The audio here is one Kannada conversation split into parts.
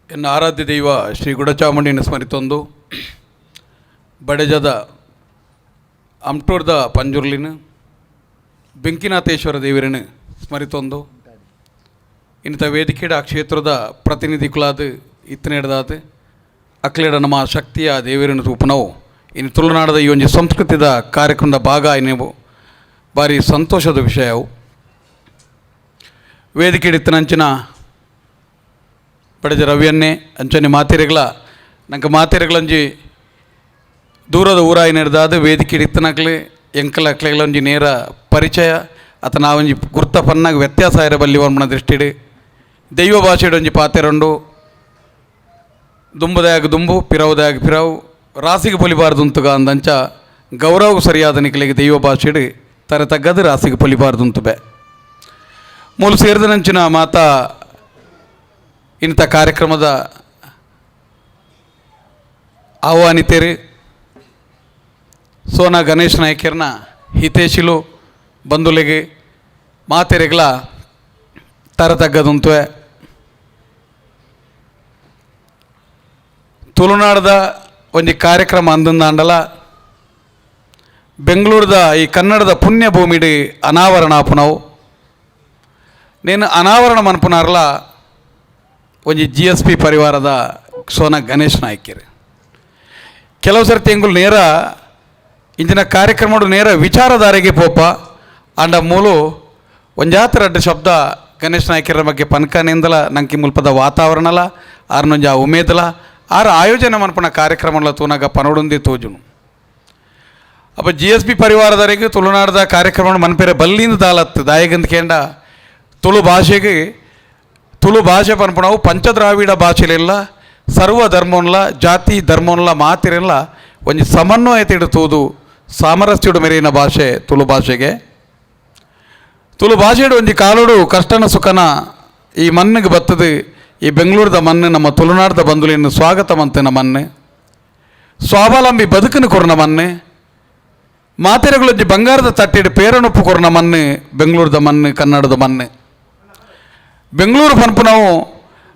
ಎನ್ನ ಆರಾಧ್ಯ ದೈವ ಶ್ರೀ ಗುಡಚಾಮುಂಡಿನ ಸ್ಮರಿತೊಂದು ಬಡೆಜದ ಅಮ್ಟೂರ್ದ ಪಂಜುರ್ಲಿನ ಬೆಂಕಿನಾಥೇಶ್ವರ ದೇವರನ್ನು ಸ್ಮರಿತೊಂದು ಇಂಥ ವೇದಿಕೆಡ ಆ ಕ್ಷೇತ್ರದ ಪ್ರತಿನಿಧಿಗಳಾದ ಇತ್ತನೆಡ್ದಾದ ಅಕ್ಲೇಡ ನಮ್ಮ ಶಕ್ತಿಯ ದೇವರನ್ನು ರೂಪನವು ಇನ್ನು ತುಳುನಾಡದ ಈ ಒಂದು ಸಂಸ್ಕೃತಿದ ಕಾರ್ಯಕ್ರಮದ ಭಾಗ ನೀವು ಭಾರಿ ಸಂತೋಷದ ವಿಷಯವು ವೇದಿಕೆ ಇತ್ತನಂಚಿನ ಬಡಜ ರವಿಯನ್ನೇ ಅಂಚನೆ ಮಾತೆರೆಗಳ ನಂಗೆ ಮಾತೆರೆಗಳಂಜಿ ದೂರದ ಊರಾಯಿ ನಡೆದಾದ ವೇದಿಕೆ ಇತ್ತನಕ್ಲೆ ಎಂಕಲ ಅಕ್ಲೆಗಳಂಜಿ ನೇರ ಪರಿಚಯ ಅಥವಾ ನಾವೊಂಜಿ ಗುರ್ತ ಪನ್ನಾಗ ವ್ಯತ್ಯಾಸ ಇರಬಲ್ಲಿ ವರ್ಮಣ ದೃಷ್ಟಿಡು ದೈವ ಭಾಷೆಡೊಂಜಿ ಪಾತೆರಂಡು ದುಂಬುದಾಯಾಗ ದುಂಬು ಪಿರವುದಾಯಾಗ ಪಿರವು ರಾಸಿಗೆ ಪೊಲಿಬಾರ್ದುಂತುಗ ಅಂದಂಚ ಗೌರವಗೂ ಸರಿಯಾದ ನಿಖಲಿಗೆ ದೈವ ಭಾಷೆಡು ತರ ತಗ್ಗದು ರಾಸಿಗೆ ಪೊಲಿಬಾರ್ದುಂತು ಬೆ ಮೂಲ ಸೇರಿದನಂಚಿನ ಮಾತಾ ಇಂಥ ಕಾರ್ಯಕ್ರಮದ ಆಹ್ವಾನಿತರು ಸೋನಾ ಗಣೇಶ್ ನಾಯ್ಕರ್ನ ಹಿತೇಶಿಲು ಬಂಧುಲೆಗೆ ಮಾತೆರೆಗಳ ತರತಗ್ಗದುಂತುವೆ ತುಳುನಾಡದ ಒಂದು ಕಾರ್ಯಕ್ರಮ ಅಂದಂದಾಂಡಲ ಬೆಂಗಳೂರದ ಈ ಕನ್ನಡದ ಪುಣ್ಯ ಭೂಮಿಡಿ ಅನಾವರಣ ಆಪುನವು నేను ಅನಾವರಣ ಮನ್ಪುನಾರಲ ಒಂಜಿ GSP ಪರಿವಾರದ ಸೋನಾ ಗಣೇಶ್ ನಾಯ್ಕರು ಕೆಲವು ಸರ್ತಿ ಎಂಗುಲು ನೇರ ಇಂಚಿನ ಕಾರ್ಯಕ್ರಮ ನೇರ ವಿಚಾರಧಾರೆಗೆ ಪೋಪ ಅಂಡ ಮೂಲು ಒಂಜಾತರ ಅಡ್ಡ ಶಬ್ದ ಗಣೇಶ್ ನಾಯ್ಕರ ಬಗ್ಗೆ ಪನ್ಕನಿಂದಲ ನಂಗೆ ಮುಲ್ಪದ ವಾತಾವರಣಲ ಆರ್ನೊಂಜ ಉಮೇದಲ ಆರ ಆಯೋಜನೆ ಮನ್ಪುನ ಕಾರ್ಯಕ್ರಮಗಳ ತೂನಾಗ ಪನೋಡುಂದಿ ತೋಜುನು ಅಪ್ಪ GSP ಪರಿವಾರದವರೆಗೆ ತುಳುನಾಡದ ಕಾರ್ಯಕ್ರಮ ಮನ್ಪೇರೆ ಬಲ್ಲಿಂದ ದಾಲತ್ತು ದಾಯಗಂದ್ಕೇಂಡ ತುಳು ಭಾಷೆಗೆ ತುಳು ಭಾಷೆ ಪನ್ಪುಣವು ಪಂಚದ್ರಾವಿಡ ಭಾಷೆಲೆಲ್ಲ ಸರ್ವ ಧರ್ಮೋನ್ಲ ಜಾತಿ ಧರ್ಮೋನ್ಲ ಮಾತಿರೆಲ್ಲ ಒಂದು ಸಮನ್ವಯತೆ ಇಡುತ್ತುವುದು ಸಾಮರಸ್ಯಡು ಮೆರೆಯಿನ ಭಾಷೆ ತುಳು ಭಾಷೆಗೆ ತುಳು ಭಾಷೆಡು ಒಂಜಿ ಕಾಲೋಡು ಕಷ್ಟನ ಸುಖನ ಈ ಮಣ್ಣಿಗೆ ಬತ್ತದು ಈ ಬೆಂಗಳೂರದ ಮಣ್ಣು ನಮ್ಮ ತುಳುನಾಡದ ಬಂಧುಲಿನ ಸ್ವಾಗತ ಮಂತಿನ ಮಣ್ಣು ಸ್ವಾವಲಂಬಿ ಬದುಕನ್ನು ಕೊರನ ಮಣ್ಣು ಮಾತೆರೆಗಳೊಂಜಿ ಬಂಗಾರದ ತಟ್ಟಿಡು ಪೇರನೊಪ್ಪು ಕೊರನ ಮಣ್ಣು ಬೆಂಗಳೂರದ ಮಣ್ಣು ಕನ್ನಡದ ಮಣ್ಣು ಬೆಂಗಳೂರು ಪನ್ಪು ನಾವು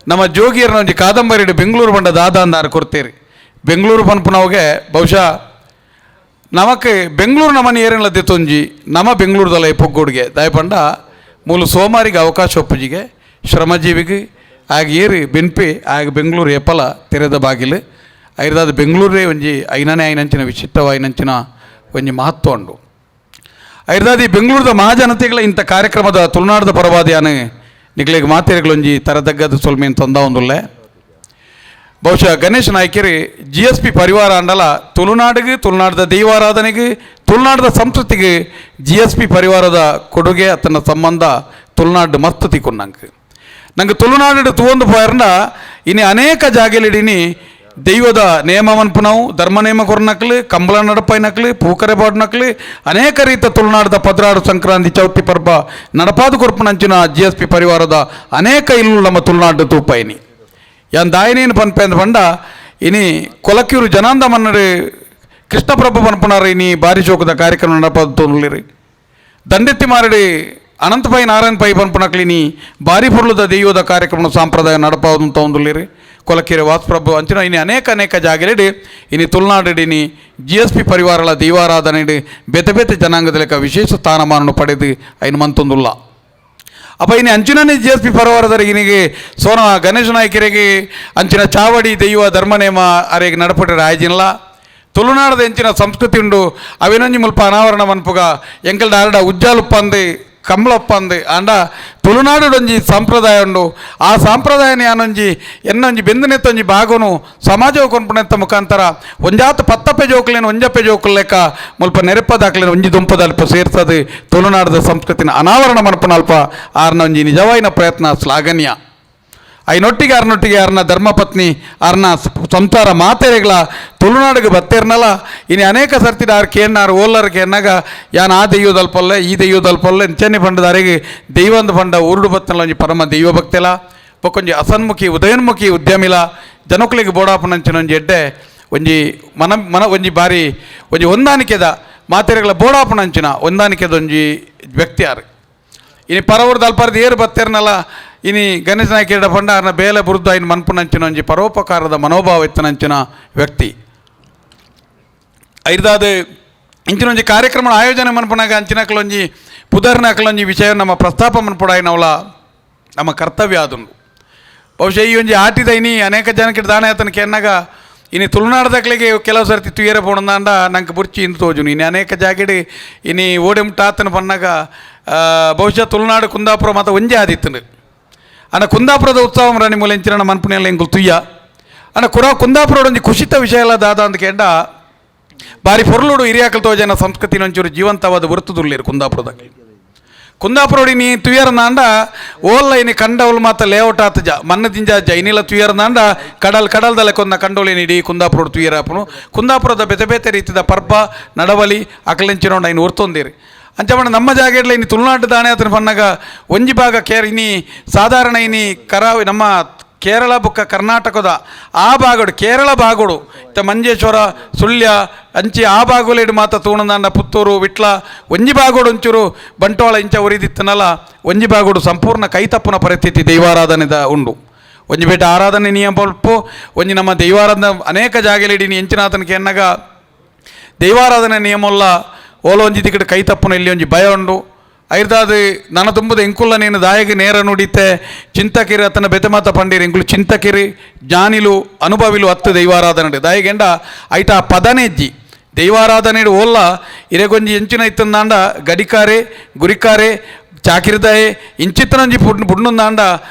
ನಮ್ಮ ಜೋಗಿಯರ್ನ ಒಂಜಿ ಕಾದಂಬರಿಡು ಬೆಂಗಳೂರು ಬಂಡ ದಾದ ಅಂದಾರು ಕೊಡ್ತೇರಿ ಬೆಂಗಳೂರು ಪನ್ಪು ನಾವ್ಗೆ ಬಹುಶಃ ನಮಕ್ಕೆ ಬೆಂಗಳೂರು ನಮ್ಮನ್ನು ಏರೆಲ್ಲ ದೆತ್ತೊಂಜಿ ನಮ್ಮ ಬೆಂಗಳೂರದಲ್ಲ ಪೊಗ್ಗೋಡಿಗೆ ದಯಪಂಡ ಮೂಲು ಸೋಮಾರಿಗೆ ಅವಕಾಶ ಒಪ್ಪುಜಿಗೆ ಶ್ರಮಜೀವಿಗೆ ಆಗ ಏರಿ ಬೆನ್ಪೆ ಆಗ ಬೆಂಗಳೂರು ಎಪ್ಪಲ ತೆರೆದ ಬಾಗಿಲು ಐದಾದ ಬೆಂಗಳೂರೇ ಒಂಜಿ ಐನನೇ ಐನಂಚಿನ ವಿಶಿಷ್ಟವಾಯಿನಂಚಿನ ಒಂಜಿ ಮಹತ್ವ ಉಂಡು ಐದಾದ ಈ ಬೆಂಗಳೂರದ ಮಹಾಜನತೆಗಳ ಇಂಥ ಕಾರ್ಯಕ್ರಮದ ತುಳುನಾಡದ ಪರವಾದಿಯಾನು ನಿಗ್ಲಿಗೆ ಮಾತೆರೆಗಳೊಂಜಿ ತರದಗ್ಗದ ಸೊಲ್ಮೇನು ತೊಂದ ಒಂದುಲ್ಲೆ ಬಹುಶಃ ಗಣೇಶ್ ನಾಯ್ಕರು GSP ಪರಿವಾರ ಅಂಡಲ ತುಳುನಾಡಿಗೆ ತುಳುನಾಡದ ದೈವಾರಾಧನೆಗೆ ತುಳುನಾಡದ ಸಂಸ್ಕೃತಿಗೆ GSP ಪರಿವಾರದ ಕೊಡುಗೆ ಅತನ ಸಂಬಂಧ ತುಳುನಾಡು ಮಸ್ತ್ ತಿಕ್ಕೊಂಡಂಗೆ ನಂಗೆ ತುಳುನಾಡು ತೂವೊಂದು ಪೋಯರ್ನ ಇನ್ನು ಅನೇಕ ಜಾಗೆಲಿಡಿನಿ ದೈವದ ನೇಮ ಮನ್ಪುನವು ಧರ್ಮ ನೇಮ ಕೊರ್ನಕ್ಲು ಕಂಬಳ ನಡಪೈನಕ್ಲು ಪೂಕರೆ ಬಾಡ್ನಕ್ಲು ಅನೇಕ ರೀತಿಯ ತುಳುನಾಡದ ಪದ್ರಾಡು ಸಂಕ್ರಾಂತಿ ಚೌತಿ ಪರ್ಬ ನಡಪಾದು ಕೊರ್ಪುನಂಚಿನ GSP ಪರಿವಾರದ ಅನೇಕ ಇಲ್ಲು ನಮ್ಮ ತುಳುನಾಡು ತೂಪೈನಿ ಯಾನ್ ದಾಯನೇನು ಪನ್ಪೆ ಅಂದ ಪಂಡ ಇನಿ ಕೊಲಕ್ಯೂರು ಜನಾಂದ ಮನ್ನಡು ಕೃಷ್ಣಪ್ರಭು ಪನ್ಪುನಾರ ಇನಿ ಬಾರಿ ಚೌಕದ ಕಾರ್ಯಕ್ರಮ ನಡಪಾದು ತೋನುಲಿರಿ ದಂಡೆತ್ತಿ ಮಾರಡಿ ಅನಂತಪೈ ನಾರಾಯಣ ಪೈ ಪನ್ಪುನಕ್ಲಿನಿ ಬಾರಿ ಪೊರ್ಲುದ ದೈವದ ಕಾರ್ಯಕ್ರಮ ಸಾಂಪ್ರದಾಯ ನಡಪಾದು ತಗೊಂದುಲಿರಿ ಕೊಲಕೆರೆ ವಾಸಪ್ರಭು ಅಂಚಿನ ಇನ್ನು ಅನೇಕ ಜಾಗೆಲೆಡಿ ಇನ್ನು ತುಳುನಾಡಿನಿ GSP ಪರಿವಾರಗಳ ದೈವಾರಾಧನೆ ಬೇತೆ ಬೇತೆ ಜನಾಂಗದ ಲೆಕ್ಕ ವಿಶೇಷ ಸ್ಥಾನಮಾನವನ್ನು ಪಡೆದು ಐನು ಮಂತೊಂದುಲ್ಲ ಅಪ್ಪ ಇನ್ನು ಅಂಚಿನೇ GSP ಪರಿವಾರದವರಿಗೆ ಸೋನಾ ಗಣೇಶ ನಾಯ್ಕರಿಗೆ ಅಂಚಿನ ಚಾವಡಿ ದೈವ ಧರ್ಮನೇಮ ಅರೆಗೆ ನಡಪಟ್ಟರೆ ಆಯ್ಜಿನಲ್ಲ ತುಳುನಾಡದ ಎಂಚಿನ ಸಂಸ್ಕೃತಿ ಉಂಡು ಅವಿನೊಂಜಿ ಮುಲ್ಪ ಅನಾವರಣ ಮನ್ಪುಗ ಎಂಕಲ್ಡ ಆರಡ ಉಜ್ಜಾಲುಪ್ಪಂದು ಕಂಬಳಪ್ಪಂದು ಅಂಡ ತುಳುನಾಡೊಂಜಿ ಸಂಪ್ರದಾಯ ಉಂಡು ಆ ಸಂಪ್ರದಾಯನ ಯಾನೊಂಜಿ ಎನ್ನೊಂಜಿ ಬೆಂದನೆತ್ತೊಂಜಿ ಭಾಗನು ಸಮಾಜ ಕೊಂಡ್ಪುಣೆತ್ತ ಮುಖಾಂತರ ಒಂಜಾತ ಪತ್ತಪ್ಪೆ ಜೋಕಲೇನು ಒಂಜಪ್ಪೆ ಜೋಕಲ್ ಲೆಕ್ಕ ಮುಲ್ಪ ನೆರಪದಾಕ್ಲೇನು ಒಂಜಿ ದುಂಪದಲ್ಪ ಸೇರ್ಸದು ತುಳುನಾಡದ ಸಂಸ್ಕೃತಿನ ಅನಾವರಣ ಮನ್ಪುನಲ್ಪ ಆರ್ನ ಒಂಜಿ ನಿಜವಾಯಿನ ಪ್ರಯತ್ನ ಶ್ಲಾಘನೀಯ ಐನೊಟ್ಟಿಗೆ ಆರ್ನ ಧರ್ಮಪತ್ನಿ ಆರ್ನ ಸಂಸಾರ ಮಾತೆರೆಗಳ ತುಳುನಾಡಿಗೆ ಬತ್ತೇರ್ನಲ್ಲ ಇನ್ನು ಅನೇಕ ಸರ್ತಿದ ಆರು ಕೇನ್ನಾರು ಓಲ್ಲರ್ಗೆ ಎನ್ನಾಗ ಯಾನ್ ಆ ದೈವದಲ್ಪಲ್ಲ ಈ ದೈವದಲ್ಪಲ್ಲ ಚೆನ್ನಿ ಪಂಡದಾರಿಗೆ ದೈವಂದು ಪಂಡ ಊರುಡು ಬತ್ತಲ್ಲ ಒಂಜಿ ಪರಮ ದೈವ ಭಕ್ತೆಲ ಬೊಕ್ಕೊಂಜಿ ಅಸನ್ಮುಖಿ ಉದಯೋನ್ಮುಖಿ ಉದ್ಯಮಿಲ ಜನಕುಲಿಗೆ ಬೋಡಾಪನಂಚಿನ ಒಂಜಿ ಎಡ್ಡೆ ಒಂಜಿ ಮನ ಒಂಜಿ ಬಾರಿ ಒಂಜಿ ಹೊಂದಾಣಿಕೆದ ಮಾತೆರೆಗಳ ಬೋಡಾಪನಂಚಿನ ಹೊಂದಾಣಿಕೆದ ಒಂಜಿ ವ್ಯಕ್ತಿ ಆರು ಇನ್ನು ಪರವರ್ದು ಅಲ್ಪರ್ದು ಏರು ಬತ್ತೇರ್ನಲ್ಲ ಇನಿ ಗಣೇಶ ನಾಯ್ಕ ಪಂಡ ಅರ್ನ ಬೇಲೆ ಬುರುದ್ದು ಐನು ಮನ್ಪುನಂಚಿನ ಒಂಜಿ ಪರೋಪಕಾರದ ಮನೋಭಾವ ಎತ್ತನಂಚಿನ ವ್ಯಕ್ತಿ. ಐದಾದ ಇಂಚಿನ ಒಂಜಿ ಕಾರ್ಯಕ್ರಮ ಆಯೋಜನೆ ಮನ್ಪುನಾಗ ಅಂಚಿನಕ್ಲೊಂಜಿ ಪುದರ್ನಕ್ಲೊಂಜಿ ವಿಷಯ ನಮ್ಮ ಪ್ರಸ್ತಾಪ ಮನ್ಪುಡಾಯಿನವಳ ನಮ್ಮ ಕರ್ತವ್ಯ ಆದುಂಡು. ಬಹುಶಃ ಈ ಒಂಜಿ ಆಟಿದ ಇನಿ ಅನೇಕ ಜನಕ್ಕೆ ದಾನ ಆತನಕ್ಕೆ ಎನ್ನಾಗ ಇನ್ನು ತುಳುನಾಡದಾಗಲಿಗೆ ಕೆಲವು ಸರ್ತಿ ತುಯ್ಯರ ಪೋಣಂದಾಂಡ ನಂಗೆ ಬುರ್ಚಿ ಇಂದು ತೋಜುನು ಇನ್ನು ಅನೇಕ ಜಾಗೆಡೆ ಇನ್ನು ಓಡೆಮುಟ್ಟಾತನ ಪನ್ನಾಗ ಬಹುಶಃ ತುಳುನಾಡು ಕುಂದಾಪುರ ಮತ್ತು ಒಂಜೆ ಆದಿತ್ತನು ಅಣ್ಣ ಕುಂದಾಪುರದ ಉತ್ಸವ ರಾಣಿ ಮೂಲೆಂಚಿನ ಮನ್ಪುನೆಲ್ಲ ಎಂಗುಲ್ ತುಯ್ಯ ಅಣ್ಣ ಕುಂದಾಪುರ ಒಂಜಿ ಖುಷಿತ ವಿಷಯ ಎಲ್ಲ ದಾದ ಅಂತ ಕೇಂಡ ಬಾರಿ ಪೊರ್ಲುಡು ಹಿರಿಯಾಕಲ್ ತೋಜನ ಸಂಸ್ಕೃತಿನ ಒಂಚೂರು ಜೀವಂತವಾದ ಗುರುತುದುರ್ಲೇರು ಕುಂದಾಪುರದಾಗ. ಕುಂದಾಪುರೋಡಿ ನೀ ತುಯ್ಯರನಾಂಡ ಓಲ್ಲ ಇನಿ ಕಂಡವಲು ಮಾತ ಲೇಔಟ್ ಆತ ಮನ್ನ ದಿಂಜ ಇನ್ನಿಲ್ಲ ತುಯ್ಯರನಾಂಡ ಕಡಲ್ದಲ್ಲೇ ಕೊಂದ ಕಂಡೋಳಿನ ಇಡೀ ಕುಂದಾಪುರ ತುಯ್ಯರಾಪನು ಕುಂದಾಪುರದ ಬೇತೆ ಬೇತೆ ರೀತಿಯ ಪರ್ಬ ನಡವಲಿ ಅಕಲೆಂಚಿನೋಂಡು ಇನ್ನು ಹೊರ್ತೊಂದಿರಿ ಅಂಚಮಣ ನಮ್ಮ ಜಾಗೆಡ್ಲ ಇನ್ನು ತುಳುನಾಡು ದಾಣೆ ಆತನ ಪನ್ನಾಗ ಒಂಜಿ ಭಾಗ ಇನಿ ಸಾಧಾರಣ ಇನಿ ನಮ್ಮ ಕೇರಳ ಬುಕ್ಕ ಕರ್ನಾಟಕದ ಆ ಭಾಗಡು ಕೇರಳ ಭಾಗಡು ಮಂಜೇಶ್ವರ ಸುಳ್ಯ ಅಂಚಿ ಆ ಭಾಗಲೇಡು ಮಾತ ತೂಣಂದಾಂಡ ಪುತ್ತೂರು ವಿಟ್ಲ ಒಂಜಿ ಭಾಗೋಡು ಒಂಚೂರು ಬಂಟ್ವಾಳ ಇಂಚ ಉರಿದಿತ್ತನಲ್ಲ ಒಂಜಿ ಭಾಗೋಡು ಸಂಪೂರ್ಣ ಕೈತಪ್ಪನ ಪರಿಸ್ಥಿತಿ ದೈವಾರಾಧನೆದ ಉಂಡು. ಒಂಜಿ ಬೇಟ ಆರಾಧನೆ ನಿಯಮ ಪಲ್ಪು ಒಂಜಿ ನಮ್ಮ ದೈವಾರಾಧನೆ ಅನೇಕ ಜಾಗೆಲಿಡಿ ಎಂಚಿನಾತನಕ್ಕೆ ಎನ್ನಾಗ ದೈವಾರಾಧನೆ ನಿಯಮಲ್ಲ ಓಲೋ ಒಂಜಿ ತಿಕ್ಕಡು ಕೈತಪ್ಪನ ಇಲ್ಲಿ ಒಂಜಿ ಭಯ ಉಂಡು. ಐದಾದ ನನ್ನ ತುಂಬದ ಎಂಕುಲ್ಲ ನೀನು ದಾಯಗೆ ನೇರ ನುಡಿತೆ ಚಿಂತಕಿರಿ ಅತನ ಬೆತೆ ಮಾತ ಪಂಡೀರಿ ಎಂಕುಲು ಚಿಂತಕಿರಿ ಜ್ಞಾನಿಲು ಅನುಭವಿಲು ಹತ್ತು ದೈವಾರಾಧನೆ ದಾಯಗೆಂಡ ಐಟ ಆ ಪದನೆಜ್ಜಿ ದೈವಾರಾಧನೆ ಓಲ್ಲ ಇರೆಗೊಂಜಿ ಎಂಚಿನ ಇತ್ತಂದಾಂಡ ಗಡಿಕಾರೆ ಗುರಿಕಾರೆ ಚಾಕಿರಿದಾಯೆ ಇಂಚಿತ್ತನೊಂಜಿ ಪುಣ್ಣುಂದಾಂಡ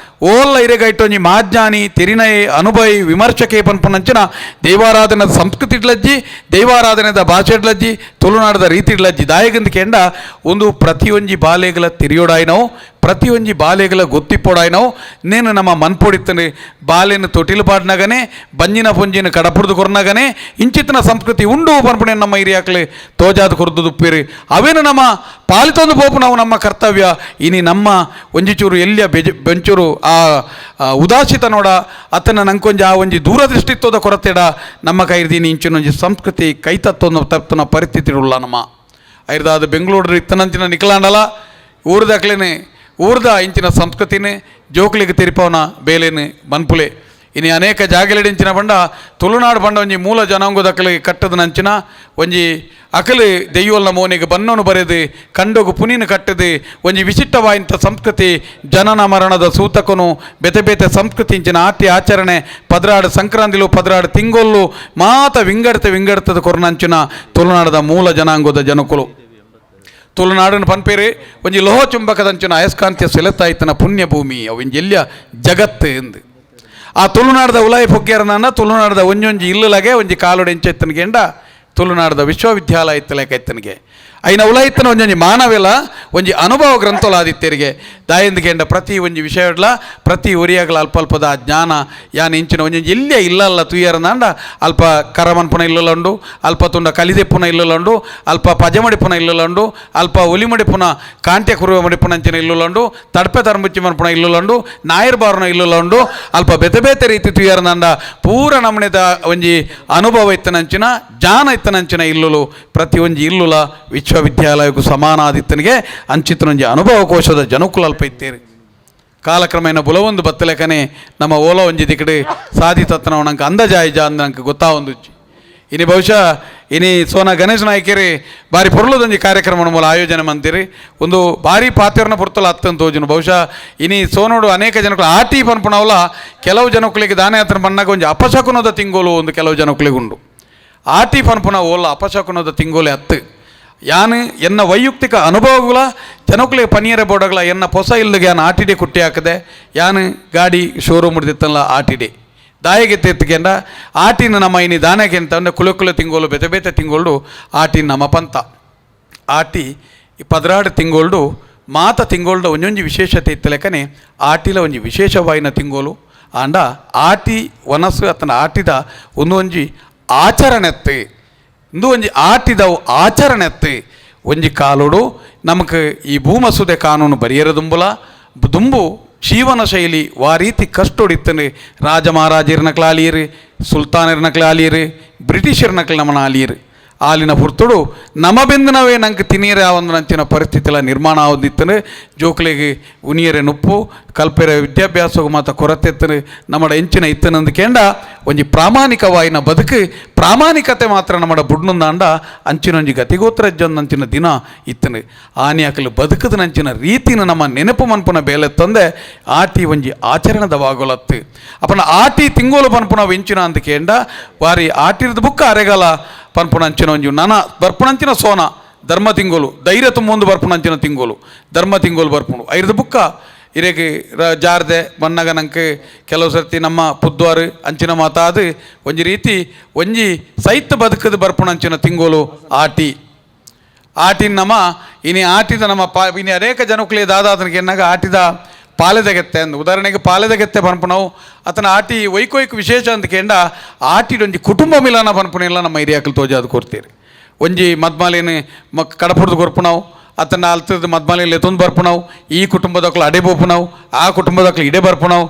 ಓಲ್ಲ ಇರೆಗೈಟೊಂಜಿ ಮಾಜ್ಞಾನಿ ತೆರಿನಯೆ ಅನುಭವಿ ವಿಮರ್ಶಕೆ ಪನ್ಪುನಂಚಿನ ದೈವಾರಾಧನದ ಸಂಸ್ಕೃತಿ ಇಡ್ಲಜ್ಜಿ ದೈವಾರಾಧನೆದ ಭಾಷೆ ಇಡ್ಲಜ್ಜಿ ತುಳುನಾಡದ ರೀತಿ ಇಡ್ಲಜ್ಜಿ ದಾಯಗಂದ ಕೆಂಡ ಒಂದು ಪ್ರತಿಯೊಂಜಿ ಬಾಲೆಗಳ ತಿರಿಯೋಡಾಯಿನವು ಪ್ರತಿಯೊಂಜಿ ಬಾಲೆಗಳ ಗೊತ್ತಿಪ್ಪೋಡಾಯಿನವು ನೇನು ನಮ್ಮ ಮನ್ಪೊಡಿತ್ತನೆ ಬಾಲೆನ ತೊಟಿಲು ಪಾಡ್ನಾಗನೆ ಬಂಜಿನ ಪುಂಜಿನ ಕಡಪುಡ್ದು ಕೊರ್ನಾಗನೆ ಇಂಚಿತ್ತಿನ ಸಂಸ್ಕೃತಿ ಉಂಡು ಪನ್ಪುಣೆ ನಮ್ಮ ಹಿರಿಯಾಕ್ಲೆ ತೋಜಾದ ಕೊರ್ದು ದುಪ್ಪಿರಿ ಅವೇನು ನಮ್ಮ ಪಾಲಿತೊಂದು ಪೋಪು ನಾವು ನಮ್ಮ ಕರ್ತವ್ಯ ಇನಿ ನಮ್ಮ ಒಂಜಿಚೂರು ಎಲ್ಲಿಯ ಬೆಂಚೂರು ಆ ಉದಾಸಿತ ನೋಡ ಅತನ ನಂಕೊಂಜಿ ಆ ಒಂಜಿ ದೂರದೃಷ್ಟಿತ್ವದ ಕೊರತೆಡ ನಮ್ಮ ಕೈರ್ದೀನಿ ಇಂಚಿನೊಂಜಿ ಸಂಸ್ಕೃತಿ ಕೈತತ್ವವನ್ನು ತಪ್ಪನ ಪರಿಸ್ಥಿತಿ ಉಳ್ಳ ನಮ್ಮ ಐರ್ದಾದ ಬೆಂಗಳೂರು ಇತ್ತನಂಚಿನ ನಿಕಲಾಂಡಲ ಊರ್ದಾಕ್ಲೇನೆ ಊರ್ದ ಇಂಚಿನ ಸಂಸ್ಕೃತಿನೇ ಜೋಕ್ಲಿಗೆ ತಿರುಪವನ ಬೇಲೇನೆ ಮನ್ಪುಲೆ ಇನ್ನು ಅನೇಕ ಜಾಗಲಿಡಿಂಚಿನ ಬಂಡ ತುಳುನಾಡು ಬಂಡ ಒಂಜಿ ಮೂಲ ಜನಾಂಗದಕ್ಕಲಿಗೆ ಕಟ್ಟದ ನಂಚಿನ ಒಂಜಿ ಅಕಲು ದೆಯ್ಯೋಲ್ನ ಮೋನಿಗೆ ಬನ್ನೋನು ಬರೆದು ಕಂಡೋಗು ಪುನಿನ ಕಟ್ಟದು ಒಂಜಿ ವಿಶಿಷ್ಟವಾದಂಥ ಸಂಸ್ಕೃತಿ ಜನನ ಮರಣದ ಸೂತಕನು ಬೇತೆ ಬೇತೆ ಸಂಸ್ಕೃತಿ ಇಂಚಿನ ಆಟಿ ಆಚರಣೆ ಪದ್ರಾಡು ಸಂಕ್ರಾಂತಿಲು ಪದ್ರಾಡು ತಿಂಗೊಲ್ಲು ಮಾತ ವಿಂಗಡತದ ಕೊರನಂಚಿನ ತುಳುನಾಡದ ಮೂಲ ಜನಾಂಗದ ಜನಕುಲು ತುಳುನಾಡನ ಪನ್ಪೇರೆ ಒಂಜಿ ಲೋಹ ಚುಂಬಕದಂಚಿನ ಅಯಸ್ಕಾಂತ್ಯ ಸೆಲೆತಾಯ್ತನ ಪುಣ್ಯ ಭೂಮಿ ಅವಿಂಜಿ ಎಲ್ಲಿಯ ಜಗತ್ತು ಎಂದು ಆ ತುಳುನಾಡದ ಉಲಾಯಿ ಪೊಗ್ಗ್ಯಾರನ ತುಳುನಾಡದ ಒಂಜೊಂಜಿ ಇಲ್ಲಲಾಗೆ ಒಂಜಿ ಕಾಲುಡೆಂಚೆತ್ತನಿಗೆಂಡ ತುಳುನಾಡದ ವಿಶ್ವವಿದ್ಯಾಲಯ ಇತ್ತಲೆಕೈತನಿಗೆ ಐನ ಉಲಾಯಿತ್ತನ ಒಂಜೊಂಜಿ ಮಾನವೆಲ ಒಂಜಿ ಅನುಭವ ಗ್ರಂಥೋಲಾದಿತ್ಯರಿಗೆ ದಾಯಂದಿಗೆಂಡ ಪ್ರತಿ ಒಂಜಿ ವಿಷಯಡ್ಲ ಪ್ರತಿ ಒರಿಯಾಗಲ ಅಲ್ಪ ಅಲ್ಪದ ಜ್ಞಾನ ಯಾನ್ ಇಂಚಿನ ಒಂಜೊಂಜಿ ಎಲ್ಲಿಯ ಇಲ್ಲಲ್ಲ ತುಯ್ಯರನಾಂಡ ಅಲ್ಪ ಕರಮನ್ಪುನ ಇಲ್ಲುಂಡು ಅಲ್ಪ ತುಂಡ ಕಲಿದೆಪ್ಪುನ ಇಲ್ಲುಂಡು ಅಲ್ಪ ಪಜಮಡಿಪುನ ಇಲ್ಲುಂಡು ಅಲ್ಪ ಒಲಿಮಡಿಪುನ ಕಾಂಟ್ಯ ಕುರುವ ಮಡಿಪುನಂಚಿನ ಇಲ್ಲುಂಡು ತಡ್ಪೆ ತರ್ಮುಚ್ಚಿ ಮನ್ಪುನ ಇಲ್ಲುಂಡು ನಾಯರ್ ಬಾರ್ನ ಇಲ್ಲುಂಡು ಅಲ್ಪ ಬೇತೆ ಬೇತೆ ರೀತಿ ತುಯ್ಯರನಾಂಡ ಪೂರ ನಮನೆದ ಒಂಜಿ ಅನುಭವ ಇತ್ತನಂಚಿನ ಜ್ಞಾನ ಇತ್ತನಂಚಿನ ಇಲ್ಲುಲು ಪ್ರತಿ ಒಂಜಿ ಇಲ್ಲುಲ ವಿಶ್ವವಿದ್ಯಾಲಯಕ್ಕೂ ಸಮಾನಾದಿತ್ತನಿಗೆ ಅಂಚಿತನೊಂಜಿ ಅನುಭವ ಕೋಶದ ಜನಕ್ಕೂ ಅಲ್ಪ ಇತ್ತೇರಿ ಕಾಲಕ್ರಮೇಣ ಬುಲವೊಂದು ಬತ್ತಲೆಕನೆ ನಮ್ಮ ಓಲ ಒಂಜಿ ದಿಕ್ಕಡೆ ಸಾಧಿತತ್ತನ ನಂಗೆ ಅಂದಜಾಯಿಜ ಅಂದ ನಂಗೆ ಗೊತ್ತಾವೊಂದುಜ್ಜಿ ಇನಿ ಬಹುಶಃ ಇನಿ ಸೋನ ಗಣೇಶ ನಾಯ್ಕರಿ ಬಾರಿ ಪೊರ್ಲುದೊಂಜಿ ಕಾರ್ಯಕ್ರಮ ಮೂಲ ಆಯೋಜನೆ ಮಂತಿರಿ ಒಂದು ಭಾರಿ ಪಾತ್ರನ ಪುರ್ತಲ ಹತ್ತಂತ ತೋಜುನು ಬಹುಶಃ ಇನಿ ಸೋನೋಡು ಅನೇಕ ಜನಗಳು ಆಟಿ ಪನ್ಪುಣವಲ್ಲ ಕೆಲವು ಜನಕ್ಕಳಿಗೆ ದಾನೆ ಹತ್ರ ಬಂದಾಗ ಒಂಜಿ ಅಪಶಕುನದ ತಿಂಗೋಲು ಒಂದು ಕೆಲವು ಜನಕ್ಕಳಿಗೆ ಉಂಡು ಆಟಿ ಪನ್ಪುಣ ಓಲ್ಲ ಅಪಶಕುನದ ತಿಂಗೋಲೆ ಹತ್ತು ಯಾನು ಎನ್ನ ವೈಯಕ್ತಿಕ ಅನುಭವಗಳ ಜನಕ್ಕಳಿಗೆ ಪನೀರ ಬೋಡಗಳ ಎನ್ನ ಹೊಸ ಇಲ್ಲಗೆ ಯಾನು ಆಟಿಡೆ ಕುಟ್ಟಿ ಹಾಕದೆ ಯಾನು ಗಾಡಿ ಶೋರೂಮ್ ಹಿಡಿದಿತ್ತಲ್ಲ ಆಟಿಡೆ ದಾಯಿಗೆ ತೆತ್ತಗೆಂಡ ಆಟಿನ ನಮ್ಮ ಇನಿ ದಾನೆಗೆ ಅಂತ ಅಂದರೆ ಕುಲ ತಿಂಗೋಲು ಬೇತೆ ಬೇತೆ ತಿಂಗೋಳು ಆಟಿನ ನಮ್ಮ ಪಂತ ಆಟಿ ಈ ಪದ್ರಾಡು ತಿಂಗೋಳು ಮಾತ ತಿಂಗೋಳ್ದ ಒಂಜೊಂಜಿ ವಿಶೇಷತೆ ಇತ್ತಲೆಕ್ಕನೆ ಆಟಿಲ ಒಂಜಿ ವಿಶೇಷವಾಯಿನ ತಿಂಗೋಲು ಆಂಡ ಆಟಿ ವನಸ್ಸು ಅತನ ಆಟಿದ ಒಂದೊಂಜಿ ಆಚರಣೆತ್ತೆ ಇಂದು ಒಂಜಿ ಆಟಿದವು ಆಚರಣೆತ್ತೆ ಒಂಜಿ ಕಾಲೋಡು ನಮಕ್ ಈ ಭೂಮಸುದೆ ಕಾನೂನು ಬರಿಯರದುಂಬುಲ ದುಂಬು ಜೀವನ ಶೈಲಿ ವಾ ರೀತಿ ಕಷ್ಟೊಡಿತ್ತನೆ ರಾಜ ಮಹಾರಾಜರನಕ್ಲ ಆಲಿಯರು ಸುಲ್ತಾನರನಕ್ಲ ಆಲಿಯರು ಬ್ರಿಟಿಷರ್ನಕ್ಲ ನಮ್ಮನ ಆಲಿಯರು ಆಲಿನ ಪುರ್ತುಡು ನಮ ಬೆಂದಿನವೇ ನಂಗೆ ತಿನ್ನೀರೆ ಒಂದು ನಂಚಿನ ಪರಿಸ್ಥಿತಿಲ ನಿರ್ಮಾಣ ಆವದಿತ್ತನು ಜೋಕ್ಲಿಗೆ ಉನಿಯರೆ ನುಪ್ಪು ಕಲ್ಪೆರೆ ವಿದ್ಯಾಭ್ಯಾಸವು ಮಾತ ಕೊರತೆತ್ತನು ನಮ್ಮ ಎಂಚಿನ ಇತ್ತನಂದುಕೇಂಡ ಒಂಜಿ ಪ್ರಾಮಾಣಿಕವಾಯಿನ ಬದುಕು ಪ್ರಾಮಾಣಿಕತೆ ಮಾತ್ರ ನಮ್ಮ ಬುಡ್ನುಂದಾಂಡ ಅಂಚಿನೊಂಜಿ ಗತಿಗೋತ್ರಜ್ಜೊಂದಂಚಿನ ದಿನ ಇತ್ತನು ಆನಿಯಾಕಲು ಬದುಕದ ನಂಚಿನ ರೀತಿನ ನಮ್ಮ ನೆನಪು ಮನ್ಪುನ ಬೇಲೆತ್ತಂದೆ ಆಟಿ ಒಂಜಿ ಆಚರಣದ ವಾಗೊಲತ್ತು ಅಪ್ಪನ ಆಟಿ ತಿಂಗೋಲು ಪನ್ಪುನ ವೆಂಚಿನ ಅಂದುಕೇಂಡ ವಾರಿ ಆಟಿರದ ಬುಕ್ಕ ಅರೆಗಾಲ ಪನ್ಪುಣಂಚಿನ ಒಂಜಿ ನನ ಬರ್ಪುಣಂಚಿನ ಸೋನ ಧರ್ಮ ತಿಂಗೋಲು ಧೈರ್ಯ ತುಂಬೊಂದು ಬರ್ಪುಣಂಚಿನ ತಿಂಗೋಲು ಧರ್ಮ ತಿಂಗೋಲು ಬರ್ಪುಣು ಐದು ಬುಕ್ಕ ಇರೇಗೆ ಜಾರ್ದೆ ಬಣ್ಣಗ ನಂಗೆ ಕೆಲವು ಸರ್ತಿ ನಮ್ಮ ಪುದ್ವಾರು ಅಂಚಿನ ಮಾತಾದು ಒಂಜಿ ರೀತಿ ಒಂಜಿ ಸೈತ್ ಬದುಕದ ಬರ್ಪುಣಂಚಿನ ತಿಂಗೋಲು ಆಟಿನ ನಮ್ಮ ಇನಿ ಆಟಿದ ನಮ್ಮ ಇನಿ ಅನೇಕ ಜನಕ್ಕಲೇ ದಾದಾತನಿಗೆ ಎನ್ನಾಗ ಆಟಿದ ಪಾಲೆದಗೆತ್ತೆ ಅಂದು ಉದಾಹರಣೆಗೆ ಪಾಲೆದಗೆತ್ತೆ ಪನ್ಪುಣವು ಅತನ ಆಟಿ ವೈಕೋಯ್ಕ ವಿಶೇಷ ಅಂತ ಕೇಂಡ ಆಟಿಡೊಂಜಿ ಕುಟುಂಬ ಮಿಲನ ಪನ್ಪುನೆಲ್ಲ ನಮ್ಮ ಹಿರಿಯಾಕಲು ತೋಜಾದು ಕೊಡ್ತೀರಿ ಒಂಜಿ ಮದ್ಮಾಲೇನು ಕಡಪುಡ್ದು ಕೊರ್ಪುಣವು ಅತನ ಅಲ್ತದ ಮದ್ಮಾಲೆಯಲ್ಲಿ ಎತ್ತೊಂದು ಬರ್ಪುಣವು ಈ ಕುಟುಂಬದಕ್ಲು ಅಡೆ ಬೋಪುಣವು ಆ ಕುಟುಂಬದಕ್ಲು ಇಡೆ ಬರ್ಪುಣವು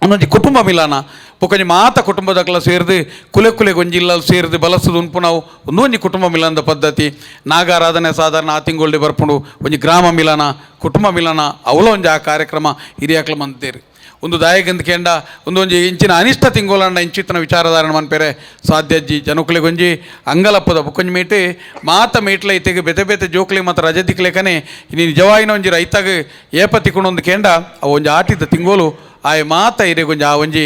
ಅನ್ನೊಂಜಿ ಕುಟುಂಬ ಮಿಲನ ಪೊಕೊಂಜಿ ಮಾತ ಕುಟುಂಬದಕ್ಲ ಸೇರಿದು ಕುಲೆ ಗೊಂಜಿಲ್ಲ ಸೇರಿದು ಬಲಸದು ಉನ್ಪುಣವು ಒಂದೊಂಜಿ ಕುಟುಂಬ ಮಿಲನದ ಪದ್ಧತಿ ನಾಗಾರಾಧನೆ ಸಾಧಾರಣ ಆ ತಿಂಗೊಳ್ಳಿ ಬರ್ಪುಣು ಒಂಜಿ ಗ್ರಾಮ ಮಿಲನ ಕುಟುಂಬ ಮಿಲನ ಅವಲ ಒಂಜಿ ಆ ಕಾರ್ಯಕ್ರಮ ಹಿರಿಯಾಕ್ಲ ಮಂತೇರಿ ಒಂದು ದಾಯಗಂದ ಕೇಂಡ ಒಂದೊಂಜಿ ಇಂಚಿನ ಅನಿಷ್ಟ ತಿಂಗೋಲಂಡ ಇಂಚಿತ್ತನ ವಿಚಾರಧಾರಣ ಮನ್ಪೇರೆ ಸಾಧ್ಯಜ್ಜಿ ಜನಕ್ಕುಲೆ ಗೊಂಜಿ ಅಂಗಲಪ್ಪದ ಬುಕ್ಕೊಂಜಿ ಮೇಟೆ ಮಾತ ಮೇಟ್ಲ ಐತೆಗೆ ಬೆತೆ ಬೆತೆ ಜೋಕ್ಲಿ ಮತ್ತು ರಜೆ ತಿಕ್ಲೇಕನೆ ಇನ್ನು ನಿಜವಾಯಿನ ಒಂಜಿ ರೈತಾಗ ಏಪ ತಿಕ್ಕೊಂಡೊಂದು ಕೇಂಡ ಅವು ಒಂಜಿ ಆಟಿದ ತಿಂಗೋಲು ಆಯ್ ಮಾತ ಇರೆ ಗೊಂಜಿ ಆ ಒಂಜಿ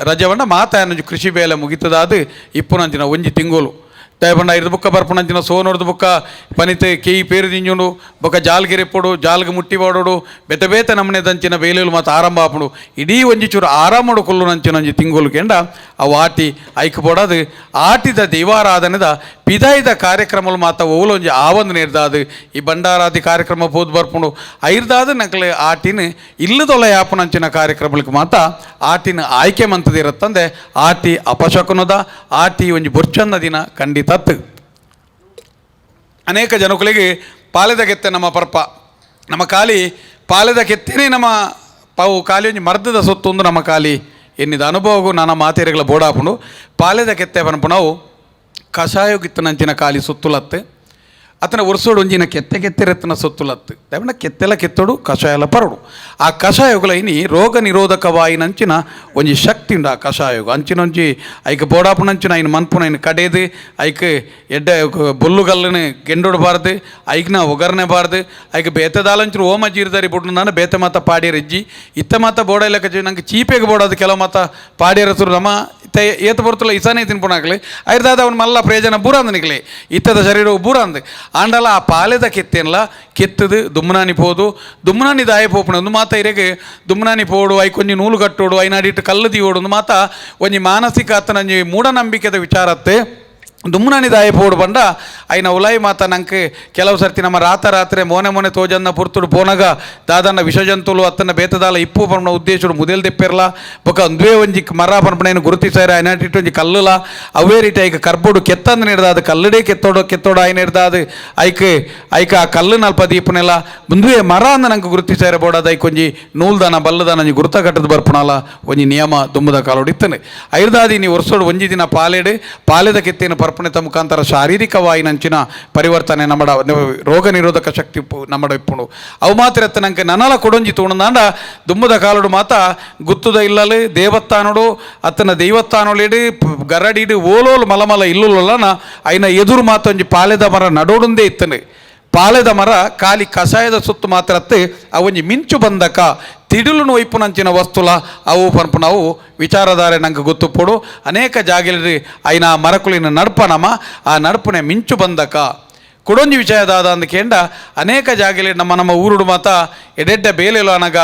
ರಜೆ ಬಂಡ ಮಾತ ಏನೊಂಜಿ ಕೃಷಿ ಬೇಲೆ ಮುಗಿತದಾದು ಇಪ್ಪುನಂಚಿನ ಒಂಜಿ ತಿಂಗೋಲು ದಯಪಂಡ ಐದು ಬುಕ್ಕ ಬರ್ಪುಣಂಚಿನ ಸೋನೋರ್ದು ಬುಕ್ಕ ಪನಿತೆ ಕೇಯಿ ಪೇರು ದಿಂಜುಂಡು ಬೊಕ್ಕ ಜಾಲ್ಗೆರೆ ಪೋಡು ಜಾಲ್ಗೆ ಮುಟ್ಟಿ ಬಾಡೋಡು ಬೆತೆ ಬೇತೆ ನಮ್ಮನೆ ದಂಚಿನ ಬೇಲೆಲು ಮತ್ತು ಆರಂಭ ಆಪುಡು ಇಡೀ ಒಂಜಿ ಚೂರು ಆರಾಮಡು ಕೊಲ್ಲು ನಂಚಿನ ಒಂಜಿ ತಿಂಗೋಲು ಕೆಂಡ ಅವು ಆಟಿ ಐಕ್ ಬೋಡದು ಆಟಿದ ದೈವಾರಾಧನೆದ ಪಿದಾಯ್ದ ಕಾರ್ಯಕ್ರಮಗಳು ಮಾತ ಓಲೊಂಜಿ ಆವಂದು ನಿರ್ದಾದು ಈ ಭಂಡಾರಾದಿ ಕಾರ್ಯಕ್ರಮ ಪೋದು ಬರ್ಪುಂಡು ಐರ್ದಾದು ನಕಲೆ ಆಟಿನ ಇಲ್ಲದೊಲ ಯಾಪನಂಚಿನ ಕಾರ್ಯಕ್ರಮಕ್ಕೆ ಮಾತ ಆಟಿನ ಆಯ್ಕೆ ಮಂತದಿರತ್ತಂದೆ ಆಟಿ ಅಪಶಕುನದ ಆಟಿ ಒಂಜಿ ಬೊರ್ಚಂದ ದಿನ ಖಂಡಿತ ಅನೇಕ ಜನಗಳಿಗೆ ಪಾಲೆದ ಕೆತ್ತೆ ನಮ್ಮ ಪರ್ಪ ನಮ್ಮ ಕಾಲಿ ಪಾಲೆದ ಕೆತ್ತೇನೆ ನಮ್ಮ ಪಾವು ಕಾಲಿ ಒಂಜಿ ಮರ್ದದ ಸೊತ್ತು ಒಂದು ನಮ್ಮ ಕಾಲಿ ಎನ್ನಿದ ಅನುಭವಗೂ ನನ್ನ ಮಾತೇರಿಗಳ ಬೋಡಾಪುಂಡು ಪಾಲೆದ ಕೆತ್ತೆ ಪನ್ಪುಣವು ಕಷಾಯೋಗಿತ್ತನಂಚಿನ ಕಾಲಿ ಸುತ್ತುಲತ್ತು ಅತನ ಒರ್ಸೋಡು ಒಂಜಿನ ಕೆತ್ತೆರೆತ್ತನ ಸೊತ್ತುಲತ್ತು ದಯವಿಡ ಕೆತ್ತೆಲ ಕೆತ್ತೋಡು ಕಷಾಯಲ ಪರಡು ಆ ಕಷಾಯಗಳ ಇನಿ ರೋಗ ನಿರೋಧಕವಾಯಿನಂಚಿನ ಒಂಜಿ ಶಕ್ತಿ ಉಂಡು ಆ ಕಷಾಯೋಗ ಅಂಚಿನೊಂಜಿ ಐಕ್ ಬೋಡಾಪುನಂಚಿನ ಐನು ಮನ್ಪುನ ಐನು ಕಡೇದು ಐಕ್ ಎಡ್ಡೆ ಬೊಲ್ಲುಗಲ್ಲನು ಗೆಂಡೊಡಬಾರ್ದು ಐಕ್ನ ಒಗರ್ನೆ ಬಾರ್ದು ಐಕ್ ಬೇತೆದಾಲಂಚರು ಓಮ ಜೀರ್ದಾರಿ ಬಿಟ್ಟು ನಾನು ಬೇತೆ ಮಾತ ಪಾಡಿಯರಿಜ್ಜಿ ಇತ್ತ ಮಾತ ಬೋಡ ಲೆಕ್ಕ ನಂಗೆ ಚೀಪೆಗೆ ಬೋಡೋದು ಕೆಲವು ಮಾತ ಪಾಡಿಯರಸರು ನಮ್ಮ ಏತ ಬರ್ತಲ್ಲ ಇಸಾನೇ ತಿನ್ಪುಣಾಗ್ಲಿ ಐರ್ದಾದ ಅವನು ಮಲ್ಲ ಪ್ರಯೋಜನ ಬೂರಂದು ನಿಕ್ಲಿ ಇತ್ತದ ಶರೀರವು ಬೂರಂದು ಆಂಡಲ ಆ ಪಾಲೆದ ಕೆತ್ತೇನಲ್ಲ ಕೆತ್ತದು ದುಮ್ಮನಾನಿ ಪೋದು ದುಮ್ಮನಾನಿ ದಾಯ ಪೋಪಣ ಒಂದು ಮಾತ ಇರೆಗೆ ದುಮ್ಮನಾನಿ ಪೋಡು ಐಕೊಂಜಿ ನೂಲು ಕಟ್ಟೋಡು ಐನಾಡಿಟ್ಟು ಕಲ್ಲು ತೀವೋಡು ಒಂದು ಮಾತ ಒಂಜಿ ಮಾನಸಿಕ ಅತ್ತನಂಜಿ ಮೂಢನಂಬಿಕೆದ ವಿಚಾರತ್ತೆ ದುಮ್ಮನಾನಿ ದಾಯ ಪೋಡು ಬಂಡ ಐನ ಉಲಾಯಿ ಮಾತ ನಂಗೆ ಕೆಲವು ಸರ್ತಿ ನಮ್ಮ ರಾತ್ರಿ ಮೊನೆ ತೋಜನ್ನ ಪುರ್ತುಡು ಪೋನಾಗ ದಾದನ್ನ ವಿಷಜಂತುಲು ಅತ್ತನ ಬೇತದಾಲ ಇಪ್ಪು ಪನ್ಪುನ ಉದ್ದೇಶುಡು ಮುದೆಲ್ ದೆಪ್ಪೆರ್ಲ ಬೊಕ ಒಂದೇ ಒಂಜಿ ಮರ ಪನ್ಪುನ ಗುರುತಿಸಾರ ಐನಾಟಿಟ್ಟು ಒಂಜಿ ಕಲ್ಲುಲ ಅವೇ ರೀತಿ ಐಕ ಕರ್ಬೋಡು ಕೆತ್ತಂದು ನಿರ್ದಾದ ಕಲ್ಲಡೆ ಕೆತ್ತೋಡು ಐನ ನಿರ್ದಾದ ಐಕ ಆ ಕಲ್ಲು ನಲ್ಪ ದೀಪನೆಲ್ಲ ಮುಂದುವೆ ಮರ ಅಂದ ನಂಗೆ ಗುರುತಿಸಾರ ಬೋಡಾದ ಐಕೊಂಜಿ ನೂಲ್ದಾನ ಬಲ್ಲದಾನ ಗುರುತ ಕಟ್ಟದ ಬರ್ಪುನಲ್ಲ ಒಂಜಿ ನಿಯಮ ದುಮ್ಮದ ಕಾಲೋಡು ಇತ್ತನೆ ಐರ್ದಾದಿ ನೀವು ಒರ್ಸೋಡು ಒಂಜಿ ದಿನ ಪಾಲೆದ ಕೆತ್ತೇನು ಪರ್ಪಣೆತ ಮುಖಾಂತರ ಶಾರೀರಿಕವಾಯಿನಂಚಿನ ಪರಿವರ್ತನೆ ನಮ್ಮ ರೋಗ ನಿರೋಧಕ ಶಕ್ತಿ ನಮ್ಮ ಇಪ್ಪುಂಡು ಅವು ಮಾತ್ರ ನಂಗೆ ನನಲ ಕೊಡೊಂಜಿ ತೋಣದಾಂಡ ದುಮ್ಮದ ಕಾಲೋಡು ಮಾತ ಗುತ್ತುದ ಇಲ್ಲಲು ದೇವತ್ತಾನೋಡು ಅತ್ತನ ದೈವತ್ತಾನೋಳಿಡು ಗರಡಿಡು ಓಲೋಲು ಮಲಮಲ ಇಲ್ಲುಲನ ಐನ ಎದುರು ಮಾತೊಂಜಿ ಪಾಲೆದ ಮರ ನಡೋಡುಂದೇ ಇತ್ತನೆ ಪಾಲೆದ ಮರ ಕಾಲಿ ಕಷಾಯದ ಸುತ್ತು ಮಾತ್ರ ಅವೊಂಜಿ ಮಿಂಚು ಬಂದಕ ತಿಡಿಲು ಒಯ್ಪುನಂಚಿನ ವಸ್ತುಲ ಅವು ಪನ್ಪುನವು ವಿಚಾರಧಾರೆ ನಂಗೆ ಗೊತ್ತುಪೋಡು ಅನೇಕ ಜಾಗೆಲಿ ಐನ ಮರಕುಲಿನ ನಡ್ಪನಮ ಆ ನಡ್ಪನೆ ಮಿಂಚು ಬಂದಕ ಕೊಡೊಂಜಿ ವಿಷಯದಾದ ಅಂದ್ಕೇಂಡ ಅನೇಕ ಜಾಗೆಲಿ ನಮ್ಮ ಊರುಡು ಮಾತ ಎಡೆಡ್ಡ ಬೇಲೆಲು ಅನಗ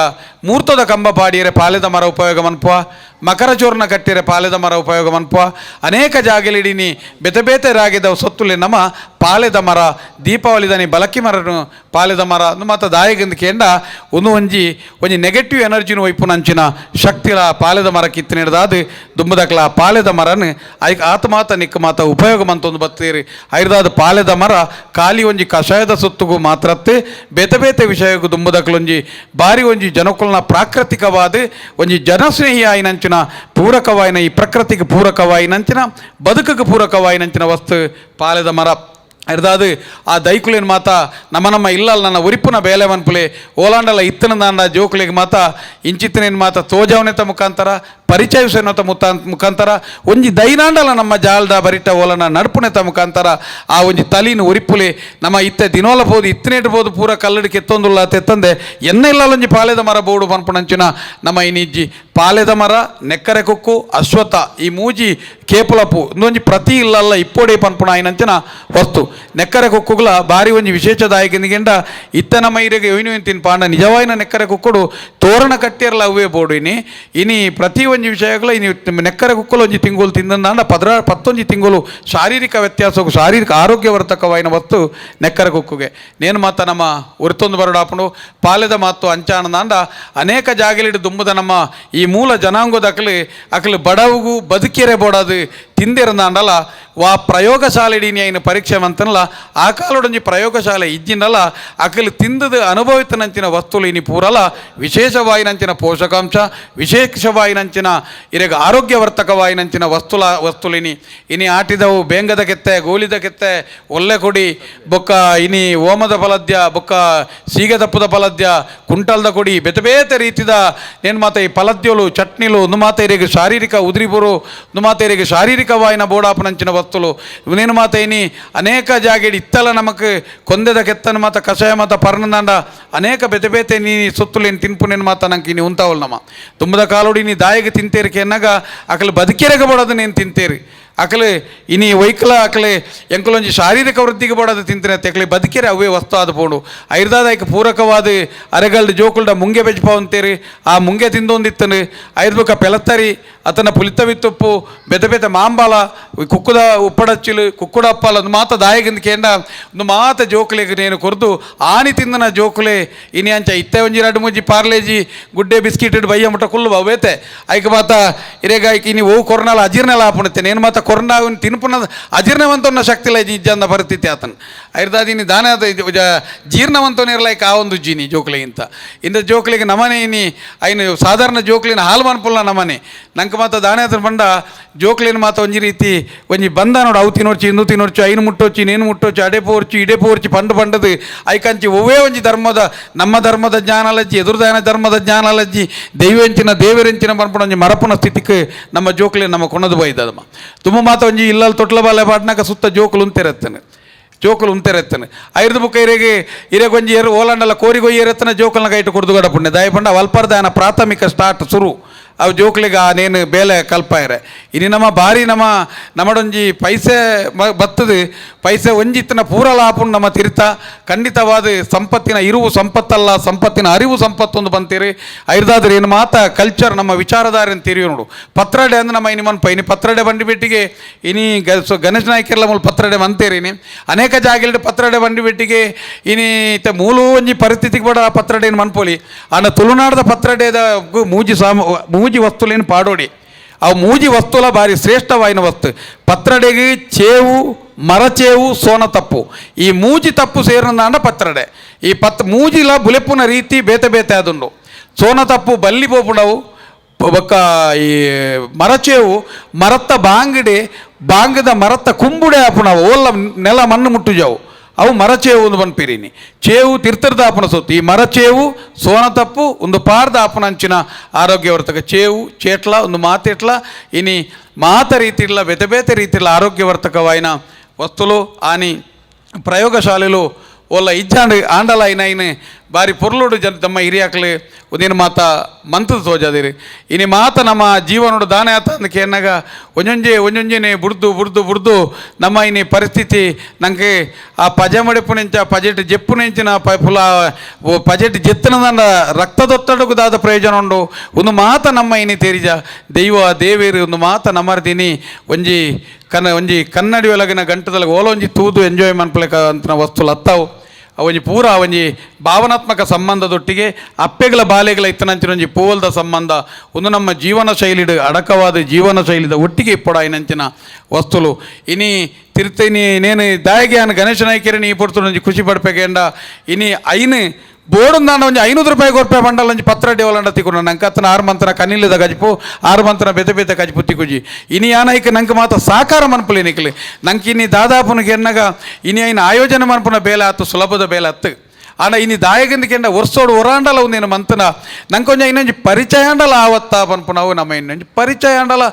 ಮೂರ್ತದ ಕಂಬ ಪಾಡಿಯರೆ ಪಾಲೆದ ಮರ ಉಪಯೋಗ ಮನ್ಪುವ ಮಕರ ಚೋರ್ನ ಕಟ್ಟಿರೆ ಪಾಲೆದ ಮರ ಉಪಯೋಗ ಮನ್ಪುವ ಅನೇಕ ಜಾಗೆಲಿಡಿನಿ ಬೆತೆ ಬೇತೆ ರಾಗಿದ ಸೊತ್ತುಲೆ ನಮ್ಮ ಪಾಲೆದ ಮರ ದೀಪಾವಳಿದನಿ ಬಲಕ್ಕಿ ಮರನು ಪಾಲೆದ ಮರ ಮಾತ ದಾಯಿಗಂದು ಕೇಂಡ ಒಂಜಿ ನೆಗೆಟಿವ್ ಎನರ್ಜಿನ ಒಯ್ಪುನಂಚಿನ ಶಕ್ತಿಲ ಪಾಲೆದ ಮರ ಕಿತ್ತಿನಿಡ್ದಾದು ದುಮ್ಮದಕ್ಲ ಪಾಲೆದ ಮರನು ಐಕ್ ಆತ ಮಾತ ನಿಕ್ಕ ಮಾತ ಉಪಯೋಗ ಮಂತೊಂದು ಬತ್ತೀರಿ ಐರ್ದಾದ ಪಾಲೆದ ಮರ ಖಾಲಿ ಒಂಜಿ ಕಷಾಯದ ಸುತ್ತುಗೂ ಮಾತ್ರತ್ತೆ ಬೇತೆ ಬೇತೆ ವಿಷಯಕ್ಕೂ ದುಮ್ಮದಕ್ಲೊಂಜಿ ಬಾರಿ ಒಂಜಿ ಜನಕುಲ್ನ ಪ್ರಾಕೃತಿಕವಾದ ಒಂಜಿ ಜನಸ್ನೇಹಿ ಆಯ್ನಂಚಿನ ನಂಚಿನ ಪೂರಕವಾಯಿನ ಈ ಪ್ರಕೃತಿಗೆ ಪೂರಕವಾಯಿನಂಚಿನ ಬದುಕಿಗೆ ಪೂರಕವಾಯಿನಂಚಿನ ವಸ್ತು ಪಾಲೆದ ಮರ ಇರ್ದಾದು ಆ ದೈಕುಲಿನ ಮಾತ ನಮ್ಮ ಇಲ್ಲಲ್ಲ ನನ್ನ ಉರಿಪುನ ಬೇಲೆ ಮನ್ಪುಲೆ ಓಲಾಂಡಲ್ಲ ಇತ್ತನ ದಾಂಡ ಜೋಕುಲಿಗೆ ಮಾತ ಇಂಚಿತ್ತಿನ ಮಾತ ತೋಜವನೆತ ಮುಖಾಂತರ ಪರಿಚಯಿಸೋನತ ಮುಖಾಂತರ ಒಂಜಿ ದೈನಾಂಡಲ ನಮ್ಮ ಜಾಲ್ದ ಬರಿಟ ಓಲನ ನಡ್ಪುನೆತ ಮುಖಾಂತರ ಆ ಒಂಜಿ ತಲೀನು ಉರಿಪುಲೆ ನಮ್ಮ ಇತ್ತೆ ದಿನೋಲ ಬೋದು ಇತ್ತನೇಟ್ಬೋದು ಪೂರ ಕಲ್ಲಡಿಗೆ ಎತ್ತೊಂದುಲ್ಲ ತೆತ್ತಂದೆ ಎನ್ನೆಲ್ಲೊಂಜಿ ಪಾಲೆದ ಮರ ಬೋಡು ಪನ್ಪುಣಂಚಿನ ನಮ್ಮ ಇನ್ನಿಜ್ಜಿ ಪಾಲೆದ ಮರ ನೆಕ್ಕರೆ ಕುಕ್ಕು ಅಶ್ವತ್ಥ ಈ ಮೂಜಿ ಕೇಪುಲಪು ಇಂದೊಂಜಿ ಪ್ರತಿ ಇಲ್ಲಲ್ಲ ಇಪ್ಪೋಡೆ ಪನ್ಪುಣ ಆಯ್ನಂಚಿನ ವಸ್ತು ನೆಕ್ಕರೆ ಕುಕ್ಕುಗಳ ಭಾರಿ ಒಂಜಿ ವಿಶೇಷದಾಯಕಂದಿಗೆಂಡ ಇತ್ತ ನಮ್ಮ ಇರೆಗೆ ಯೋಯ್ನು ತಿನ್ ಪಾಂಡ ನಿಜವಾಯಿನ ನೆಕ್ಕರೆ ಕುಕ್ಕುಡು ತೋರಣ ಕಟ್ಟಿರಲ್ಲ ಅವೇ ಬೋಡು ಇನಿ ಪ್ರತಿ ಒಂಜಿ ವಿಷಯಗಳು ಇನಿ ನೆಕ್ಕರೆ ಕುಕ್ಕಲು ಒಂಜಿ ತಿಂಗಳು ತಿಂದಂದಾಂಡ 11 ತಿಂಗಳು ಶಾರೀರಿಕ ವ್ಯತ್ಯಾಸಕ್ಕೂ ಶಾರೀರಿಕ ಆರೋಗ್ಯವರ್ಧಕವಾಯಿನ ವಸ್ತು ನೆಕ್ಕರೆ ಕುಕ್ಕುಗೆ ನೇನು ಮಾತ ನಮ್ಮ ಉರಿತೊಂದು ಬರಡಾಪುಂಡು ಪಾಲೆದ ಮಾತು ಅಂಚಾಣದಾಂಡ ಅನೇಕ ಜಾಗಲಿಡು ದುಂಬುದ ನಮ್ಮ ಈ ಮೂಲ ಜನಾಂಗದ ಅಕಲು ಬಡವುಗೂ ಬದುಕಿರೆ ಬೋಡದು ತಿಂದಿರಂದಾಂಡಲ್ಲ ವಾ ಪ್ರಯೋಗಶಾಲೆಡೀನಿ ಐನ ಪರೀಕ್ಷೆ ಮಂತನಲ್ಲ ಆ ಕಾಲೊಡಂಜಿ ಪ್ರಯೋಗಶಾಲೆ ಇಜ್ಜಿನಲ್ಲ ಅಕಲು ತಿಂದದು ಅನುಭವಿತನಂಚಿನ ವಸ್ತುಲು ಇನಿ ಪೂರಲ ವಿಶೇಷವಾಯಿನಂಚಿನ ಪೋಷಕಾಂಶ ವಿಶೇಷವಾಯಿನಂಚಿನ ಇರೆಗ ಆರೋಗ್ಯವರ್ಧಕವಾಯಿನಂಚಿನ ವಸ್ತುಲಿನಿ ಇನಿ ಆಟಿದವು ಬೇಂಗದ ಕೆತ್ತೆ ಗೋಲಿದ ಕೆತ್ತೆ ಒಲ್ಲೆ ಕೊಡಿ ಬೊಕ್ಕ ಇನಿ ಓಮದ ಫಲದ್ಯ ಬೊಕ್ಕ ಸೀಗೆದಪ್ಪದ ಫಲದ್ಯ ಕುಂಟಲ್ದ ಕೊಡಿ ಬೇತೆ ಬೇತೆ ರೀತಿದ ನೇನು ಮಾತ ಈ ಫಲದ್ಯೋಲು ಚಟ್ನಿಲು ಒಂದು ಮಾತ ಇರೆಗೆ ಶಾರೀರಿಕ ಉದ್ರಿಬುರು ಒಂದು ಮಾತ ಇರೆಗೆ ಶಾರೀರಿಕವಾಯಿನ ಬೋಡಾಪನಂಚಿನ ವಸ್ತುಲು ಇವನೇನು ಮಾತ ಇನಿ ಅನೇಕ ಜಾಗಡಿ ಇತ್ತಲ ನಮಕ್ ಕೊಂದೆದ ಕೆತ್ತನ ಮಾತ ಕಷಾಯ ಮಾತ ಪರ್ಣದಾಂಡ ಅನೇಕ ಬೇತೆ ಬೇತೆ ನೀ ಸುತ್ತಲೇನು ತಿನ್ಪುನೇನು ಮಾತ ನಂಗೆ ಇನಿ ಉಂತಾವಲ್ ನಮ್ಮ ತುಂಬದ ಕಾಲೋಡಿ ನೀ ದಾಯಿಗೆ ತಿಂತೇರಿ ಕೆನ್ನಾಗ ಅಕಲು ಬದುಕಿರೆಗೆ ಬೋಡೋದು ನೀನು ತಿಂತೇರಿ ಅಕಲೆ ಇನಿ ವೈಕಲ ಅಕಲೆ ಎಂಕಲೊಂಜಿ ಶಾರೀರಿಕ ವೃದ್ಧಿಗೆ ಬೋಡದು ತಿಂತಿನ ತೆಕ್ಲೆ ಬದುಕಿರೆ ಅವೇ ವಸ್ತು ಆದ ಪೋಡು ಐರ್ದಾದಕ್ಕೆ ಪೂರಕವಾದ ಅರೆಗಲ್ಡು ಜೋಕುಲ್ಡ ಮುಂಗೆ ಬೆಜ್ಪಾವಂತೇರಿ ಆ ಮುಂಗೆ ತಿಂದೊಂದಿತ್ತನು ಐರ್ಬೇಕ ಪೆಲತ್ತರಿ ಅತನ ಪುಲಿತವಿತ್ತುಪ್ಪು ಬೆದ ಬೆದ ಮಾಂಬಾಲ ಕುಕ್ಕುದ ಉಪ್ಪಡಚ್ಚಿಲು ಕುಕ್ಕುಡ ಅಪ್ಪಲ ಒಂದು ಮಾತ ದಾಯಗಿಂದ ಕೇಂಡ ಒಂದು ಮಾತ ಜೋಕುಲೆಗೆ ನೇನು ಕೊರ್ದು ಆನಿ ತಿಂದನ ಜೋಕುಲೆ ಇನಿ ಅಂಚ ಇತ್ತೆ ಒಂಜಿ 2-3 ಪಾರ್ಲೇಜಿ ಗುಡ್ಡೆ ಬಿಸ್ಕಿಟ್ ಇಡು ಬಯ್ಯ ಮುಟ್ಟ ಕುಲ್ಲು ಅವೇತೆ ಐಕ ಮಾತ ಇರೇಗ ಇನಿ ಓ ಕೊರೋನಾಲ ಅಜೀರ್ಣಲ ಆಪುಣತೆ ನೇನು ಮಾತ ಕೊರೋನಾ ತಿನ್ಪುನ ಅಜೀರ್ಣವಂತನ ಶಕ್ತಿಲ ಇಜ್ಜಂದ ಪರಿಸ್ಥಿತಿ ಆತನ ಐರ್ದಾದಿನಿ ದಾನ ಜೀರ್ಣವಂತನಿರ್ಲೈಕ ಆ ಒಂದು ಜೀನಿ ಜೋಕ್ಲಿಗಿಂತ ಇಂದ ಜೋಕ್ಲಿಗೆ ನಮನೆ ಇನಿ ಐನು ಸಾಧಾರಣ ಜೋಕ್ಲಿನ ಹಾಲು ಮನ್ಪುಲ್ಲ ನಮನೆ ನಂಗೆ ಮಾತ ದಾನೆ ಹತ್ರ ಬಂಡ ಜೋಕ್ಲಿನ ಮಾತ ಒಂಜಿ ರೀತಿ ಒಂಜಿ ಬಂದ ನೋಡು ಅವು ತಿನ್ನೋರ್ಚಿ ಇಂದು ತಿನ್ನೋರ್ಚು ಐನು ಮುಟ್ಟೋಚಿ ನೇನು ಮುಟ್ಟೋಚು ಅಡೆಪು ಹೊರ್ಚು ಇಡೆಪು ಹೊರ್ಚಿ ಪಂಡದು ಐಕಂಚಿ ಒವೇ ಒಂಜಿ ಧರ್ಮದ ನಮ್ಮ ಧರ್ಮದ ಜ್ಞಾನಲಜ್ಜಿ ಎದುರುದಾನ ಧರ್ಮದ ಜ್ಞಾನಲಜ್ಜಿ ದೈವೆಂಚಿನ ದೇವರೆಂಚಿನ ಪನ್ಪುಣ ಒಂಜಿ ಮರಪುನ ಸ್ಥಿತಿಗೆ ನಮ್ಮ ಜೋಕ್ಲಿನ ನಮ್ಮ ಕೊನದು ಬೈದದಮ್ಮ ತುಂಬ ಮಾತ ಒಂಜಿ ಇಲ್ಲಲ್ಲಿ ತೊಟ್ಲ ಬಾಲೆ ಪಾಟ್ನಾಗ ಸುತ್ತ ಜೋಕುಲು ಉಂತೆರತ್ತನೆ ಜೋಕುಲು ಉಂತೆರೆತ್ತನೆ ಐರ್ದು ಬುಕ್ಕ ಇರೆಗೆ ಒಂಜಿ ಓಲಾಂಡಲ್ಲ ಕೋರಿಗೊಯ್ಯಿ ಎರೆತ್ತನ ಜೋಕಲ್ನ ಕೈಟು ಕುಡ್ದು ಗಡ ಪುಣ್ಯ ದಾಯ ಪಂಡ ವಲ್ಪರ್ದಾಯನ ಪ್ರಾಥಮಿಕ ಸ್ಟಾರ್ಟ್ ಶುರು ಅವು ಜೋಕ್ಲಿಗೆ ಆ ನೇನು ಬೇಲೆ ಕಲ್ಪಾಯಿರೆ ಇನ್ನು ನಮ್ಮ ಭಾರಿ ನಮ್ಮಡೊಂಜಿ ಪೈಸೆ ಬತ್ತದು ಪೈಸೆ ಒಂಜಿತ್ತಿನ ಪೂರಲ ಆಪುಂಡು ನಮ್ಮ ತಿರ್ತ ಖಂಡಿತವಾದ ಸಂಪತ್ತಿನ ಇರುವು ಸಂಪತ್ತಲ್ಲ ಸಂಪತ್ತಿನ ಅರಿವು ಸಂಪತ್ತೊಂದು ಬಂತೀರಿ ಐರ್ದಾದ್ರೆ ಏನು ಮಾತ ಕಲ್ಚರ್ ನಮ್ಮ ವಿಚಾರಧಾರೆ ಅಂತ ತಿರಿಯೋ ನೋಡು ಪತ್ರಡೆ ಅಂದ್ರೆ ನಮ್ಮ ಇನಿ ಮನ್ಪ ಇನಿ ಪತ್ರಡೆ ಬಂಡಿ ಬಿಟ್ಟಿಗೆ ಇನಿ ಗಣೇಶ ನಾಯ್ಕರ್ಲ ಮೂಲ ಪತ್ರಡೆ ಮಂತೇರಿನಿ ಅನೇಕ ಜಾಗಿಲ್ಡು ಪತ್ರಡೆ ಬಂಡಿ ಬಿಟ್ಟಿಗೆ ಇನಿ ಮೂಲು ಒಂಜಿ ಪರಿಸ್ಥಿತಿಗೆ ಬಡ ಪತ್ರಡೆ ಮನ್ಪೋಲಿ ಅನ್ನ ತುಳುನಾಡದ ಪತ್ರಡೆದ ಮೂಜಿ ವಸ್ತುಲೇನು ಪಾಡೋಡಿ ಅವು ಮೂಜಿ ವಸ್ತುಲ ಭಾರಿ ಶ್ರೇಷ್ಠವಾಯಿನ ವಸ್ತು ಪತ್ರಡೆಗೆ ಚೇವು ಮರಚೇವು ಸೋನ ತಪ್ಪು ಈ ಮೂಜಿ ತಪ್ಪು ಸೇರಿನಾಂಡ ಪತ್ರಡೆ ಈ ಮೂಜಿಲ ಬುಲೆಪುನ ರೀತಿ ಬೇತೆ ಬೇತೆ ಅದುಂಡು ಸೋನ ತಪ್ಪು ಬಲ್ಲಿ ಬೋಪುಡವು ಬೊಕ್ಕ ಈ ಮರಚೇವು ಮರತ್ತ ಬಾಂಗದ ಮರತ್ತ ಕುಂಬುಡೆ ಆಪುಣವು ಓಲ್ಲ ನೆಲ ಮಣ್ಣು ಮುಟ್ಟುಜವು ಅವು ಮರಚೇವು ಒಂದು ಬನ್ಪಿರಿನಿ ಚೇವು ತಿರ್ತರದ ಆಪನ ಸೊತ್ತು ಈ ಮರಚೇವು ಸೋನ ತಪ್ಪು ಒಂದು ಪಾರ್ದ ಆಪನ ಅಂಚಿನ ಆರೋಗ್ಯವರ್ಧಕ ಚೇವು ಚೇಟ್ಲ ಒಂದು ಮಾತೆಟ್ಲ ಇನಿ ಮಾತ ರೀತಿ ಇಲ್ಲ ಬೇತೆ ಬೇತೆ ರೀತಿ ಇಲ್ಲ ಆರೋಗ್ಯವರ್ಧಕವಾಯಿನ ವಸ್ತುಲು ಆನಿ ಪ್ರಯೋಗಶಾಲೆಲು ಒಲ್ಲ ಇಜ್ಜಾಂಡ್ ಆಂಡಲ ಐನ ಬಾರಿ ಪೊರ್ಲುಡು ತಮ್ಮ ಹಿರಿಯಾಕ್ಲು ಉದೇನು ಮಾತ ಮಂತದ ತೋಜದಿರಿ ಇನಿ ಮಾತ ನಮ್ಮ ಜೀವನೋಡು ದಾನೆ ಆತ ಅಂದಕ್ಕೆ ಏನಾಗ ಒಂಜೊಂಜೇನೆ ಬುಡ್ದು ನಮ್ಮ ಇನಿ ಪರಿಸ್ಥಿತಿ ನಂಗೆ ಆ ಪಜ ಮಡಿಪುನೆಂಚ ಪಜೆಟ್ ಜೆಪ್ಪುನೆಂಚಿನ ಪುಲ ಪಜೆಟ್ ಜೆತ್ತನದ ರಕ್ತದೊತ್ತಡಕ್ಕೂ ದಾದ ಪ್ರಯೋಜನ ಉಂಡು ಒಂದು ಮಾತ ನಮ್ಮ ಇನಿ ತೆರಿಜ ದೇವೇರು ಒಂದು ಮಾತ ನಮ್ಮರ್ದಿನಿ ಒಂಜಿ ಕನ್ನಡಿ ಒಳಗಿನ ಗಂಟದಲ್ಲಿ ಓಲೊಂಜಿ ತೂದು ಎಂಜಾಯ್ ಮನ್ಪಲೆಕ ಅಂತ ವಸ್ತುಲು ಅತ್ತಾವು ಅವೊಂಜಿ ಪೂರ ಅವೊಂಜಿ ಭಾವನಾತ್ಮಕ ಸಂಬಂಧದೊಟ್ಟಿಗೆ ಅಪ್ಪೆಗಳ ಬಾಲೆಗಳ ಇತ್ತನಂಚಿನ ಒಂಜಿ ಪೂವಲ್ದ ಸಂಬಂಧ ಒಂದು ನಮ್ಮ ಜೀವನ ಶೈಲಿಡು ಅಡಕವಾದ ಜೀವನ ಶೈಲಿದ ಒಟ್ಟಿಗೆ ಇಪ್ಪಡಾಯಿನಂಚಿನ ವಸ್ತುಲು ಇನಿ ತಿರ್ತೀನಿ ನೇನು ದಾಯಿಗೆ ಗಣೇಶ ನಾಯ್ಕೆರೆ ನೀ ಪಡ್ತು ಒಂಜಿ ಖುಷಿ ಪಡ್ಬೇಕಂಡ ಇನಿ ಐನು ಬೋಡುಂದಾಂಡ ಒಂಜಿ 500 ರೂಪಾಯಿ ಕೊರ್ಪೆ ಬಂಡಲ್ ಒಂಜಿ ಪತ್ರ ಡೆವಲಂಡ ತಿಕ್ಕೊಂಡು ನಂಗೆ ಅತ್ತನ 6 ಮಂತನ ಕನಿಲ್ಲದ ಗಜಿಪು 6 ಮಂತನ ಬೆತೆ ಬೆತೆ ಗಜಿಪು ತಿಕ್ಕುಜಿ ಇನಿ ಯಾನೈಕ್ ನಂಗೆ ಮಾತ ಸಾಕಾರ ಮನ್ಪುಲಿ ನಿಕ್ಲಿ ನಂಗೆ ಇನಿ ದಾದಾಪುನಿಗೆ ಎನ್ನಗ ಇನಿ ಐನ ಆಯೋಜನೆ ಮನ್ಪುನ ಬೇಲೆ ಆತು ಸುಲಭದ ಬೇಲೆ ಅತ್ತು ಆಂಡ ಇನಿ ದಾಯಗಂದಿಕೆಂಡ ಒರ್ಸೋಡು ಒರಾಂಡಲ ಒಂದೇನು ಮಂತನ ನಂಗೆ ಕೊಂಚ ಇನ್ನೊಂಜಿ ಪರಿಚಯ ಅಂಡಲ ಆವತ್ತ ಪನ್ಪುನವು ನಮ್ಮ ಇನ್ನೊಂಜಿ ಪರಿಚಯ ಅಂಡಲ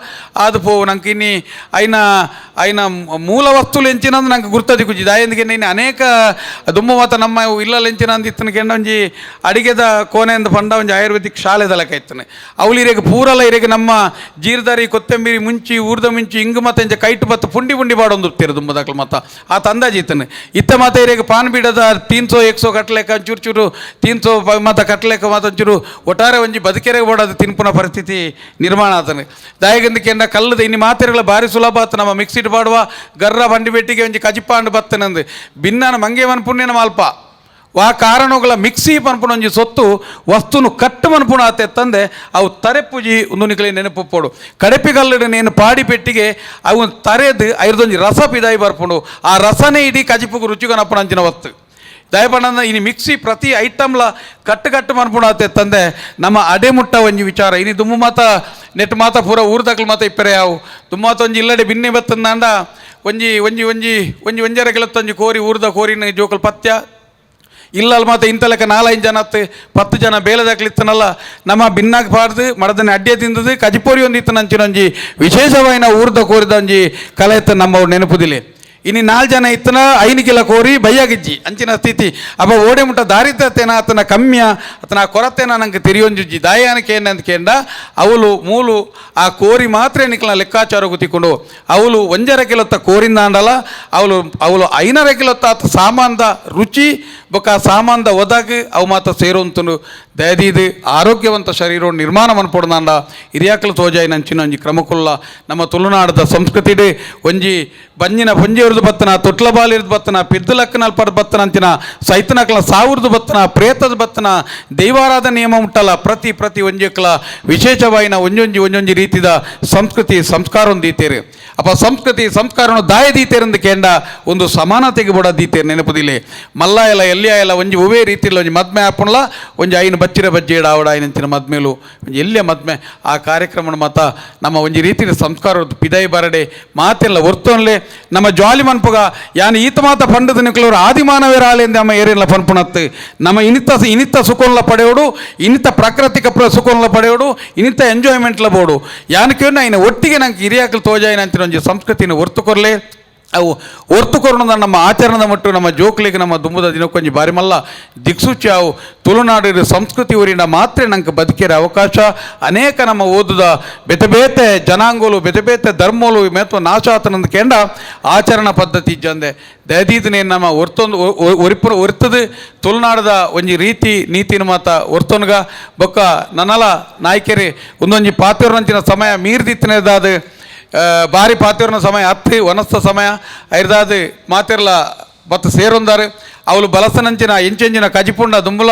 ಆದು ಪೋವು ನಂಗೆ ಇನಿ ಐನ ಮೂಲ ವಸ್ತುಲು ಎಂಚಿನಂದು ನಂಗೆ ಗುರ್ತದಿ ಕುಜಿ ದಾಯಂದಿಗೆ ಇನ್ನು ಅನೇಕ ದುಮ್ಮ ಮಾತ ನಮ್ಮ ಇಲ್ಲಲ್ಲಿ ಎಂಚಿನಂದು ಇತ್ತನ ಕೆಂಡ ಒಂಜಿ ಅಡಿಗೆದ ಕೋಣೆಯಿಂದ ಪಂಡ ಒಂಜಿ ಆಯುರ್ವೇದಿಕ್ ಶಾಲೆದ ಲೆಕ್ಕ ಇತ್ತನೆ ಅವಳು ಇರೆಗೆ ಪೂರಲ ಇರೆಗೆ ನಮ್ಮ ಜೀರ್ದಾರಿ ಕೊತ್ತಂಬರಿ ಮುಂಚಿ ಊರ್ದ ಮುಂಚಿ ಹಿಂಗೆ ಮತ್ತೆ ಇಂಚ ಕೈಟ್ ಬತ್ತು ಪುಂಡಿ ಪುಂಡಿ ಬಾಡೊಂದು ಉಪ್ತಿರು ದುಮ್ಮದಕ್ಲು ಮತ್ತ ಆ ತಂದಾಜಿ ಇತ್ತನೆ ಇತ್ತ ಮತ್ತೆ ಇರೆಗೆ ಪಾನ್ ಬೀಡದ 300 ಕಟ್ಲೆ ಚೂರು ಚೂರು 300 ಮತ ಕಟ್ಲೆಕ ಮತ್ತೊಂಚೂರು ಒಟ್ಟಾರೆ ಒಂಜಿ ಬದುಕೆರೆಗೆ ಬೋಡೋದು ತಿನ್ಪುನ ಪರಿಸ್ಥಿತಿ ನಿರ್ಮಾಣ ಆತನೆ ದಾಯಗಂದಿಕೆ ಕಲ್ಲದ ಇನ್ನು ಮಾತೆರೆಗಳ ಭಾರಿ ಸುಲಭ ಆತ ನಮ್ಮ ಮಿಕ್ಸಿಟ್ ಬಾಡುವ ಗರ್ರ ಬಂಡಿ ಬೆಟ್ಟಿಗೆ ಒಂಜಿ ಕಜಿಪಾಂಡು ಬತ್ತನಂದು ಭಿನ್ನನ ಮಂಗೆ ಮನ್ಪುಣ್ಯನ ಮಾಲ್ಪ ಆ ಕಾರಣಗಳ ಮಿಕ್ಸಿ ಪನ್ಪುಣ ಒಂಜಿ ಸೊತ್ತು ವಸ್ತುನು ಕಟ್ಟು ಮನ್ಪುಣ ಆತೆ ತಂದೆ ಅವು ತರೆಪುಜಿ ಒಂದು ನಿಕ್ಲೆ ನೆನಪು ಪೋಡು ಕಡೆಪಿಗಲ್ಲಡು ನೇನು ಪಾಡಿ ಪೆಟ್ಟಿಗೆ ಅವು ತರೆದು ಐದೊಂಜಿ ರಸ ಪಿದಾಯಿ ಬರ್ಪುಂಡು ಆ ರಸನೇ ಇಡೀ ಕಜಿಪುಗು ರುಚಿಗನಪ್ಪನ ಅಂಚಿನ ವಸ್ತು ದಯಪಂಡ ಇನ್ನು ಮಿಕ್ಸಿ ಪ್ರತಿ ಐಟಮ್ಲ ಕಟ್ಟು ಮನ್ಪುಣಾತೆ ತಂದೆ ನಮ್ಮ ಅಡೆಮುಟ್ಟ ಒಂಜಿ ವಿಚಾರ ಇನ್ನು ದುಮ್ಮು ಮಾತ ನೆಟ್ ಮಾತ ಪೂರ ಊರ್ದಕ್ಲು ಮಾತ ಇಪ್ಪರೆ ಯಾವು ದುಮ್ಮಾತ ಒಂಜಿ ಇಲ್ಲಡೆ ಬಿನ್ನೆ ಬತ್ತಂದಾಂಡ ಒಂಜಿ ಒಂಜಿ ಒಂಜಿ ಒಂಜಿ ಒಂಜರ ಗೆಳತ್ತೊಂಜಿ ಕೋರಿ ಊರ್ದ ಕೋರಿನ ಜೋಕಲ್ ಪತ್ಯ ಇಲ್ಲಲ್ಲಿ ಮಾತ್ರ ಇಂಥ ಲೆಕ್ಕ 4-5 ಜನ 10 ಜನ ಬೇಲದಾಗ್ಲಿತ್ತನಲ್ಲ ನಮ್ಮ ಭಿನ್ನಾಗ ಪಾಡ್ದು ಮಡದನೆ ಅಡ್ಡೆ ತಿಂದದು ಕಜಿಪೋರಿ ಒಂದಿತ್ತು ನಂಚಿನೊಂಜಿ ವಿಶೇಷವಾಯಿನ ಊರ್ದ ಕೋರಿದ ಒಂಜಿ ಕಲೆ ಇತ್ತು ನಮ್ಮ ನೆನಪುದಿಲೆ ಇನ್ನು 4 ಜನ ಇತ್ತನ 5 ಕಿಲ ಕೋರಿ ಬಯ್ಯಾಗಿಜ್ಜಿ ಅಂಚಿನ ಸ್ಥಿತಿ ಅಪ್ಪ ಓಡೆ ಮುಟ್ಟ ದಾರಿದ್ರತೆನ ಆತನ ಕಮ್ಮಿಯ ಆತನ ಕೊರತೆನ ನಂಗೆ ತಿರಿಯೊಂಜುಜ್ಜಿ ದಾಯಾನಕ್ಕೆ ಏನಂತ ಕೇಂಡ ಅವಳು ಮೂಲು ಆ ಕೋರಿ ಮಾತ್ರ ನಿಕ್ಲ ಲೆಕ್ಕಾಚಾರ ಗುತ್ತಿಕೊಂಡು ಅವಳು 1.5 ಕಿಲೊತ್ತ ಕೋರಿಂದ ಅಂಡಲ್ಲ ಅವಳು 5.5 ಕಿಲೊತ್ತ ಆತ ಸಾಮಾನ್ದ ರುಚಿ ಬೊಕ್ಕ ಸಾಮಾನ್ದ ಒದಗಿ ಅವು ಮಾತ್ರ ಸೇರುವಂತನು ದಯದೀದು ಆರೋಗ್ಯವಂತ ಶರೀರ ನಿರ್ಮಾಣ ಮನ್ಪೊಡ್ದಾಂಡ ಹಿರಿಯಾಕಲು ತೋಜಾಯಿ ನಂಚಿನ ಒಂಜಿ ಕ್ರಮಕುಲ್ಲ ನಮ್ಮ ತುಳುನಾಡದ ಸಂಸ್ಕೃತಿಡೆ ಒಂಜಿ ಬಂಜಿನ ಪುಂಜಿಯವ್ರದ್ದು ಬತ್ತನ ತೊಟ್ಲ ಬಾಲಿರ್ದು ಬತ್ತನ ಪಿದ್ದಲಕ್ಕನಲ್ಲಿ ಪಡೆದು ಬತ್ತನ ಅಂಚಿನ ಸೈತನಕ್ಲ ಸಾವಿರದು ಬತ್ತನ ಪ್ರೇತದ ಬತ್ತನ ದೈವಾರಾಧ ನಿಯಮ ಉಂಟಲ್ಲ ಪ್ರತಿ ಒಂಜಕ್ಕಲ ವಿಶೇಷವಾಯಿನ ಒಂಜೊಂಜಿ ರೀತಿದ ಸಂಸ್ಕೃತಿ ಸಂಸ್ಕಾರ ಹೊಂದೀತೇರಿ ಅಪ್ಪ ಸಂಸ್ಕೃತಿ ಸಂಸ್ಕಾರವನ್ನು ದಾಯದೀತೇರಂದು ಕೇಂಡ ಒಂದು ಸಮಾನತೆಗೆ ಬೋಡದೀತೇರಿ ನೆನಪುದಿಲ್ಲ ಮಲ್ಲ ಎಲ್ಲ ಎಲ್ಲಿಯ ಎಲ್ಲ ಒಂಜಿ ಒವೇ ರೀತಿಯಲ್ಲಿ ಒಂಜಿ ಮದ್ಮೆ ಹಾಪುಣ್ಲ ಒಂಜಿ ಐನ ಬಚ್ಚಿರ ಬಜ್ಜೇಡ ಆವಡ ಐನಂಚಿನ ಮದ್ಮೇಲು ಒಂಜಿ ಎಲ್ಲಿಯ ಮದ್ಮೆ ಆ ಕಾರ್ಯಕ್ರಮ ಮಾತ ನಮ್ಮ ಒಂಜಿ ರೀತಿಯ ಸಂಸ್ಕಾರ ಪಿದಾಯಿ ಬರಡೆ ಮಾತೆಲ್ಲ ಒರ್ತೋನ್ಲೆ ನಮ್ಮ ಜಾಲಿ ಮನ್ಪುಗ ಯಾನು ಈತ ಮಾತ ಪಂಡದ ನಿಕ್ಲವರು ಆದಿಮಾನವೇ ರಾಲೆಂದು ನಮ್ಮ ಏರಿಯಲ್ಲ ಪನ್ಪುಣತ್ತು ನಮ್ಮ ಇನಿತ ಸುಖೋನ್ಲ ಪಡೆಯೋಡು ಇನಿತ ಪ್ರಾಕೃತಿಕ ಸುಖೋನ್ಲ ಪಡೆಯೋಡು ಇನಿತ ಎಂಜಾಯ್ಮೆಂಟ್ಲ ಬೋಡು ಯಾನಕ್ಕೆ ಐನ ಒಟ್ಟಿಗೆ ನಂಗೆ ಹಿರಿಯಾಕಲು ತೋಜಾಯಿನ ಅಂತಿನ ಒಂಜಿ ಸಂಸ್ಕೃತಿನ ಒರ್ತುಕೊರ್ಲೆ ಅವು ಒರ್ತುಕೊರೋಣ ನಮ್ಮ ಆಚರಣದ ಮಟ್ಟು ನಮ್ಮ ಜೋಕ್ಲಿಗೆ ನಮ್ಮ ದುಂಬದ ದಿನಕ್ಕೊಂಜಿ ಬಾರಿ ಮಲ್ಲ ದಿಕ್ಸೂಚಿ ಅವು ತುಳುನಾಡಿನ ಸಂಸ್ಕೃತಿ ಊರಿನ ಮಾತ್ರ ನಂಗೆ ಬದುಕಿರ ಅವಕಾಶ ಅನೇಕ ನಮ್ಮ ಓದುದ ಬೇತೆ ಜನಾಂಗೋಲು ಬೇತೆ ಧರ್ಮೋಲು ಮೇತ್ವ ನಾಶ ಆತನಂದು ಕೇಂಡ ಆಚರಣ ಪದ್ಧತಿ ಜಂದೆ ದಯದೀತನೇ ನಮ್ಮ ಒರ್ತದು ತುಳುನಾಡದ ಒಂಜಿ ರೀತಿ ನೀತಿನ ಮಾತ ಒರ್ತೊನ್ಗ ಬೊಕ್ಕ ನನ್ನಲ ನಾಯ್ಕೆರೆ ಒಂದೊಂಜಿ ಪಾತಿರ್ನಂಚಿನ ಸಮಯ ಮೀರ್ದಿತ್ತನೇದಾದ ಭಾರಿ ಪಾತಿರ್ನ ಸಮಯ ಹತ್ತಿ ಒನಸ್ತ ಸಮಯ ಐದಾದು ಮಾತಿರ್ಲ ಬತ್ತು ಸೇರೊಂದಾರು ಅವಳು ಬಲಸನಂಚಿನ ಎಂಚೆಂಚಿನ ಕಜಿಪುಂಡ ದುಂಬುಲ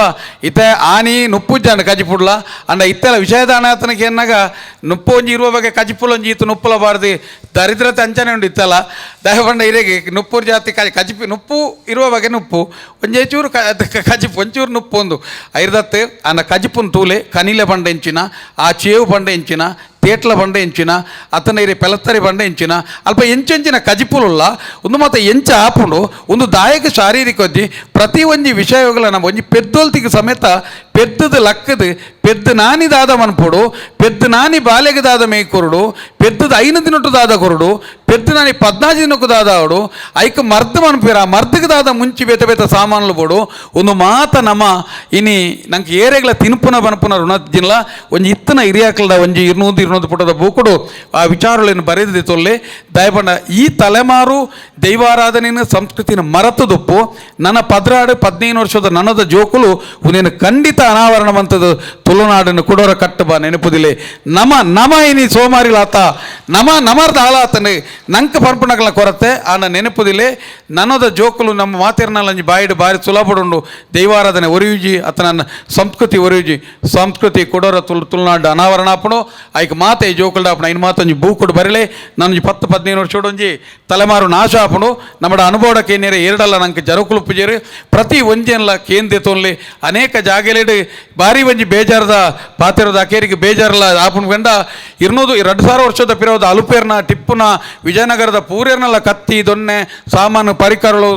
ಇತ ಆನಿ ನುಪ್ಪುಜ್ಜಂಡ ಕಜಿಪುಡ್ಲ ಅಂಡ ಇತ್ತೆಲ್ಲ ವಿಷಯದಾನಾತನಕ್ಕೆ ಏನಾಗ ನುಪ್ಪು ಒಂಜಿ ಇರುವ ಬಗ್ಗೆ ಕಜಿಪುಲೊಂಜಿ ಇತ್ತು ನುಪ್ಪುಲ ಬಾರ್ದು ದರಿದ್ರತೆ ಅಂಚನೆ ಉಂಡು ಇತ್ತಲ್ಲ ದಯಪಂಡ ಇರೆಗೆ ನುಪ್ಪುರ್ ಜಾತಿ ಕಜಿಪಿ ನುಪ್ಪು ಇರುವ ಬಗ್ಗೆ ನುಪ್ಪು ಒಂಚೂರು ಕಜಿಪು ಒಂಚೂರು ನುಪ್ಪು ಒಂದು ಐದತ್ತು ಅಂದ ಕಜಿಪುನ್ ತೂಲೆ ಕನಿಲೆ ಬಂಡ ಎಂಚಿನ ಆ ಚೇವು ಬಂಡ ಎಂಚಿನ ತೇಟ್ಲ ಬಂಡ ಎಂಚಿನ ಅತನ ಇರಿ ಪೆಲತ್ತರಿ ಬಂಡ ಎಂಚಿನ ಅಲ್ಪ ಎಂಚೆಂಚಿನ ಕಜಿಪುಲುಲ್ಲ ಒಂದು ಮಾತ ಎಂಚ ಆಪುಂಡು ಒಂದು ದಾಯಕ ಶಾರೀರಿಕ ಒಜ್ಜಿ ಪ್ರತಿ ಒಂಜಿ ವಿಷಯಗಳ ನಮ್ಮ ಒಂಜಿ ಪೆದ್ದೊಲ್ತಿಗೆ ಸಮೇತ ಪೆದ್ದದ ಲಕ್ಕದು ಪೆದ್ದು ನಾನಿದಾದ ಮನ್ಪುಡು ಪೆದ್ದು ನಾನಿ ಬಾಲೆಗೆ ದಾದ ಮೇಯ್ಕೊರುಡು ಪೆದ್ದದ 5 ದಿನಟ್ಟು ದಾದ ಕೊರುಡು ಪೆದ್ದು ನಾನಿ 14 ದಿನಕ್ಕೂ ದಾದ ಅವಡು ಐಕ ಮರ್ದ ಮನ್ಪಿರ ಮರ್ದಕ್ಕೆ ದಾದ ಮುಂಚಿ ಬೇತೆ ಸಾಮಾನ್ಲು ಬೋಡು ಒಂದು ಮಾತ ನಮ್ಮ ಇನಿ ನಂಗೆ ಏರೆಗಳ ತಿನ್ಪುನ ಬನ್ಪುನ ಋಣಜಿಲ್ಲ ಒಂಜಿ ಇತ್ತನ ಹಿರಿಯಾಕಲ್ದ ಒಂಜಿ 200 ಪುಟದ ಬೂಕುಡು ಆ ವಿಚಾರಗಳನ್ನು ಬರೆದಿದೆ ತೊಲ್ಲೆ ದಯಪಂಡ ಈ ತಲೆಮಾರು ದೈವಾರಾಧನೆಯ ಸಂಸ್ಕೃತಿನ ಮರತದುಪ್ಪು ನನ್ನ ಪದ್ರಾಡು 15 ವರ್ಷದ ನನ್ನದ ಜೋಕುಲು ಉನೇನು ಖಂಡಿತ ಅನಾವರಣವಂತದ್ದು ತುಳುನಾಡನ್ನು ಕುಡೋರ ಕಟ್ಟಬ ನೆನಪುದಿಲೆ ನಮ ಇನಿ ಸೋಮಾರಿಲಾತ ನಮರ್ದ ಆಳಾತನು ನಂಗೆ ಪಂಪಣಗಳ ಕೊರತೆ ಆನ ನೆನಪುದಿಲೆ ನನ್ನದ ಜೋಕುಲು ನಮ್ಮ ಮಾತಿರ್ನಲ್ಲಂಜಿ ಬಾಯಿಡು ಬಾರಿ ಸುಲಭಡುಂಡು ದೈವಾರಾಧನೆ ಒರಿಯುಜಿ ಅತನ ಸಂಸ್ಕೃತಿ ಒರಿಯುಜಿ ಸಂಸ್ಕೃತಿ ಕೊಡೋರ ತುಳುನಾಡು ಅನಾವರಣಾಪಣು ಐಕ್ ಮಾತೆ ಜೋಕುಲ್ಡ ಆಪಣ ಇನ್ನು ಮಾತೊಂಜಿ ಬೂಕುಡು ಬರಲೆ ನನಂಜಿ 10-15 ವರ್ಷೋಡೊಂಜಿ ತಲೆಮಾರು ನಾಶ ಆಪಣು ನಮ್ಮ ಅನುಭವಡ ಕೇನ್ಯರೆ ಎರಡಲ್ಲ ನಂಗೆ ಜರುಕುಲು ಪುಜೇರು ಪ್ರತಿ ಒಂಜೆಲ್ಲ ಕೇಂದ್ರ ತೊನ್ಲಿ ಅನೇಕ ಜಾಗೆಲೆಡು ಬಾರಿ ಒಂಜಿ ಬೇಜಾರದ ಪಾತಿರದ ಅಕೇರಿಗೆ ಬೇಜಾರಲ್ಲ ಆಪಣ ಗಂಡ 200 ವರ್ಷದ ಪಿರೋದ ಅಲುಪೇರ್ನ ಟಿಪ್ಪುನ ವಿಜಯನಗರದ ಪೂರ್ಯರ್ನೆಲ್ಲ ಕತ್ತಿ ದೊನ್ನೆ ಸಾಮಾನು ಪರಿಕರಗಳು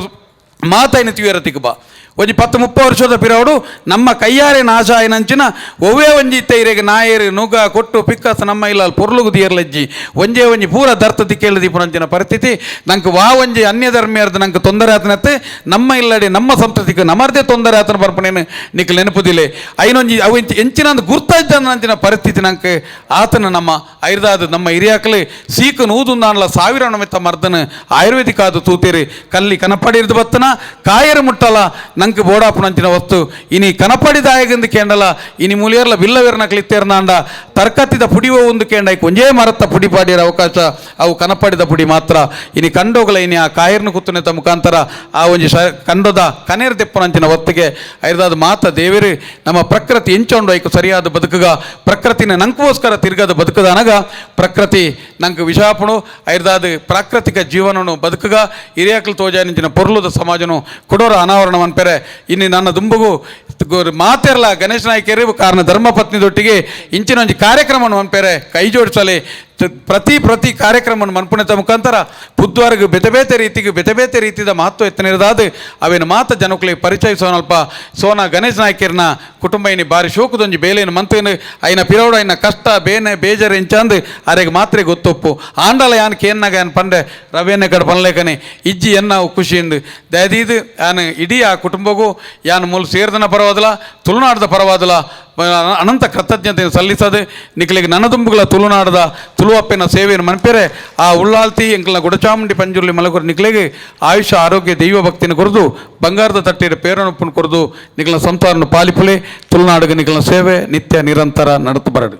ಮಾತಾಯಿನ ತಿವಿಯರತಿಗೆ ಬಾ ಒಂಜಿ 10-30 ವರ್ಷದ ಪಿರವಡು ನಮ್ಮ ಕೈಯಾರೆ ನಾಶ ಆಯ್ನಂಚಿನ ಒವ್ವೇ ಒಂಜಿ ಇತ್ತೈರೆಗೆ ನಾಯೇರು ನುಗ ಕೊಟ್ಟು ಪಿಕ್ಕಸ್ ನಮ್ಮ ಇಲ್ಲ ಪೊರ್ಲುಗು ದಿಯರ್ಲಜ್ಜಿ ಒಂಜಿ ಪೂರ ದರ್ತತಿ ಕೇಳದಿಪ್ಪುನಂಚಿನ ಪರಿಸ್ಥಿತಿ ನಂಗೆ ಒಂಜಿ ಅನ್ಯ ಧರ್ಮೀಯರ್ದು ನಂಗೆ ತೊಂದರೆ ಆತನತ್ತೆ ನಮ್ಮ ಇಲ್ಲಡೆ ನಮ್ಮ ಸಂಸ್ಕೃತಿಗೆ ನಮ್ಮದೇ ತೊಂದರೆ ಆತನ ಬರ್ಪಣೇನು ನಿಕ್ಲು ನೆನಪುದಿಲ್ಲ ಐನೊಂಜಿ ಅವು ಎಂಚಿನಂದು ಗುರ್ತಾಯ್ತಂಚಿನ ಪರಿಸ್ಥಿತಿ ನಂಗೆ ಆತನ ನಮ್ಮ ಐರ್ದಾದ ನಮ್ಮ ಹಿರಿಯಾಕಲೆ ಸೀಕು ನೂದುಂದಾನ್ಲ 1000 ಮೆತ್ತ ಮರ್ದನ ಆಯುರ್ವೇದಿಕ್ ಆದ ತೂತೇರಿ ಕಲ್ಲಿ ಕನಪಡಿರ್ದು ಬತ್ತನ ಕಾಯರು ಮುಟ್ಟಲ ನಂಗೆ ಬೋಡಾಪುನಂಚಿನ ವಸ್ತು ಇನಿ ಕನಪಡಿದಾಯಗಂದು ಕೇಂಡಲ ಇನಿ ಮುಲಿಯರ್ಲ ಬಿಲ್ಲವೆರ್ನ ಕ್ಲಿತ್ತೇರ್ನಾಂಡ ತರ್ಕತ್ತಿದ ಪುಡಿವೋ ಒಂದು ಕೇಂಡ ಕೊಂಜೇ ಮರತ್ತ ಪುಡಿ ಪಾಡಿರ ಅವಕಾಶ ಅವು ಕನಪಡಿದ ಪುಡಿ ಮಾತ್ರ ಇನಿ ಕಂಡೋಗಳ ಇನಿ ಆ ಕಾಯರ್ನ ಕುತ್ತುನೆತ ಮುಖಾಂತರ ಆ ಒಂಜಿ ಕಂಡೋದ ಕನೇರ್ ತೆಪ್ಪನಂಚಿನ ಹೊತ್ತಿಗೆ ಐದಾದ ಮಾತ ದೇವೇರು ನಮ್ಮ ಪ್ರಕೃತಿ ಎಂಚೊಂಡು ಐಕು ಸರಿಯಾದ ಬದುಕುಗ ಪ್ರಕೃತಿನ ನಂಗೋಸ್ಕರ ತಿರ್ಗದ ಬದುಕದ ಅನಗ ಪ್ರಕೃತಿ ನಂಗೆ ವಿಷಾಪಣು ಐದಾದ ಪ್ರಾಕೃತಿಕ ಜೀವನನು ಬದುಕುಗ ಹಿರಿಯಾಕಲು ತೋಜಾನಿಂಚಿನ ಪೊರ್ಲುದ ಸಮಾಜನು ಕೊಡೋರ ಅನಾವರಣ ಅನ್ಪೆರೆ ಇನ್ನು ನನ್ನ ದುಂಬುಗು ಮಾತೆರ್ಲ ಗಣೇಶ ನಾಯ್ಕರು ಕಾರಣ ಧರ್ಮಪತ್ನಿದೊಟ್ಟಿಗೆ ಇಂಚಿನೊಂಜಿ ಕಾರ್ಯಕ್ರಮವನ್ನು ಅನ್ಪೇರೆ ಕೈ ಜೋಡಿಸಲಿ ಪ್ರತಿ ಕಾರ್ಯಕ್ರಮವನ್ನು ಮನ್ಪುಣೆತ ಮುಖಾಂತರ ಬುದ್ಧವಾರಿಗೆ ಬೇತೆ ಬೇತೆ ರೀತಿಯ ಮಹತ್ವ ಎತ್ತನಿರದಾದ ಅವೇನು ಮಾತ ಜನಕ್ಕಳಿಗೆ ಪರಿಚಯಿಸೋನಲ್ಪ ಸೋನಾ ಗಣೇಶ ನಾಯ್ಕರ್ನ ಕುಟುಂಬ ಇನಿ ಬಾರಿ ಶೋಕದೊಂಜಿ ಬೇಲೇನು ಮಂತೇನು ಐನ ಪಿರೌಡ ಐನ ಕಷ್ಟ ಬೇನೆ ಬೇಜಾರು ಎಂಚಂದು ಅರೆಗೆ ಮಾತ್ರ ಗೊತ್ತೊಪ್ಪು ಆಂಡಲ ಯಾನ್ ಕೇನ್ನಾಗ ಯಾನ್ ಪಂಡೆ ರವೇನೆ ಕಡೆ ಪನ್ಲೇಕನೆ ಇಜ್ಜಿ ಎನ್ನ ಖುಷಿಯಿಂದ ದಯದೀದು ಯಾನ್ ಇಡೀ ಆ ಕುಟುಂಬಗೂ ಯಾನ್ ಮೂಲ ಸೇರ್ದನ ಪರವಾದಲ ತುಳುನಾಡದ ಪರವಾದಲ ಅನಂತ ಕೃತಜ್ಞತೆಯನ್ನು ಸಲ್ಲಿಸದೆ ನಿಕ್ಲಿಗೆ ನನ್ನ ದುಂಬುಗಳ ತುಳುನಾಡದ ತುಳುವಪ್ಪನ ಸೇವೆಯನ್ನು ಮನ್ಪೇರೆ ಆ ಉಳ್ಳಾಲ್ತಿ ಎಂಕಲ್ನ ಗುಡಚಾಮುಂಡಿ ಪಂಜುರ್ಲಿ ಮಲಗುರು ನಿಕ್ಲಿಗೆ ಆಯುಷ ಆರೋಗ್ಯ ದೈವ ಭಕ್ತಿನ ಕೊರದು ಬಂಗಾರದ ತಟ್ಟಿರ ಪೇರನೊಪ್ಪನ್ನು ಕೊರದು ನಿಕ್ಲಿನ ಸಂಸಾರನ್ನು ಪಾಲಿಪುಲೆ ತುಳುನಾಡಿಗೆ ನಿಕ್ಲಿನ ಸೇವೆ ನಿತ್ಯ ನಿರಂತರ ನಡತು ಬರಡು.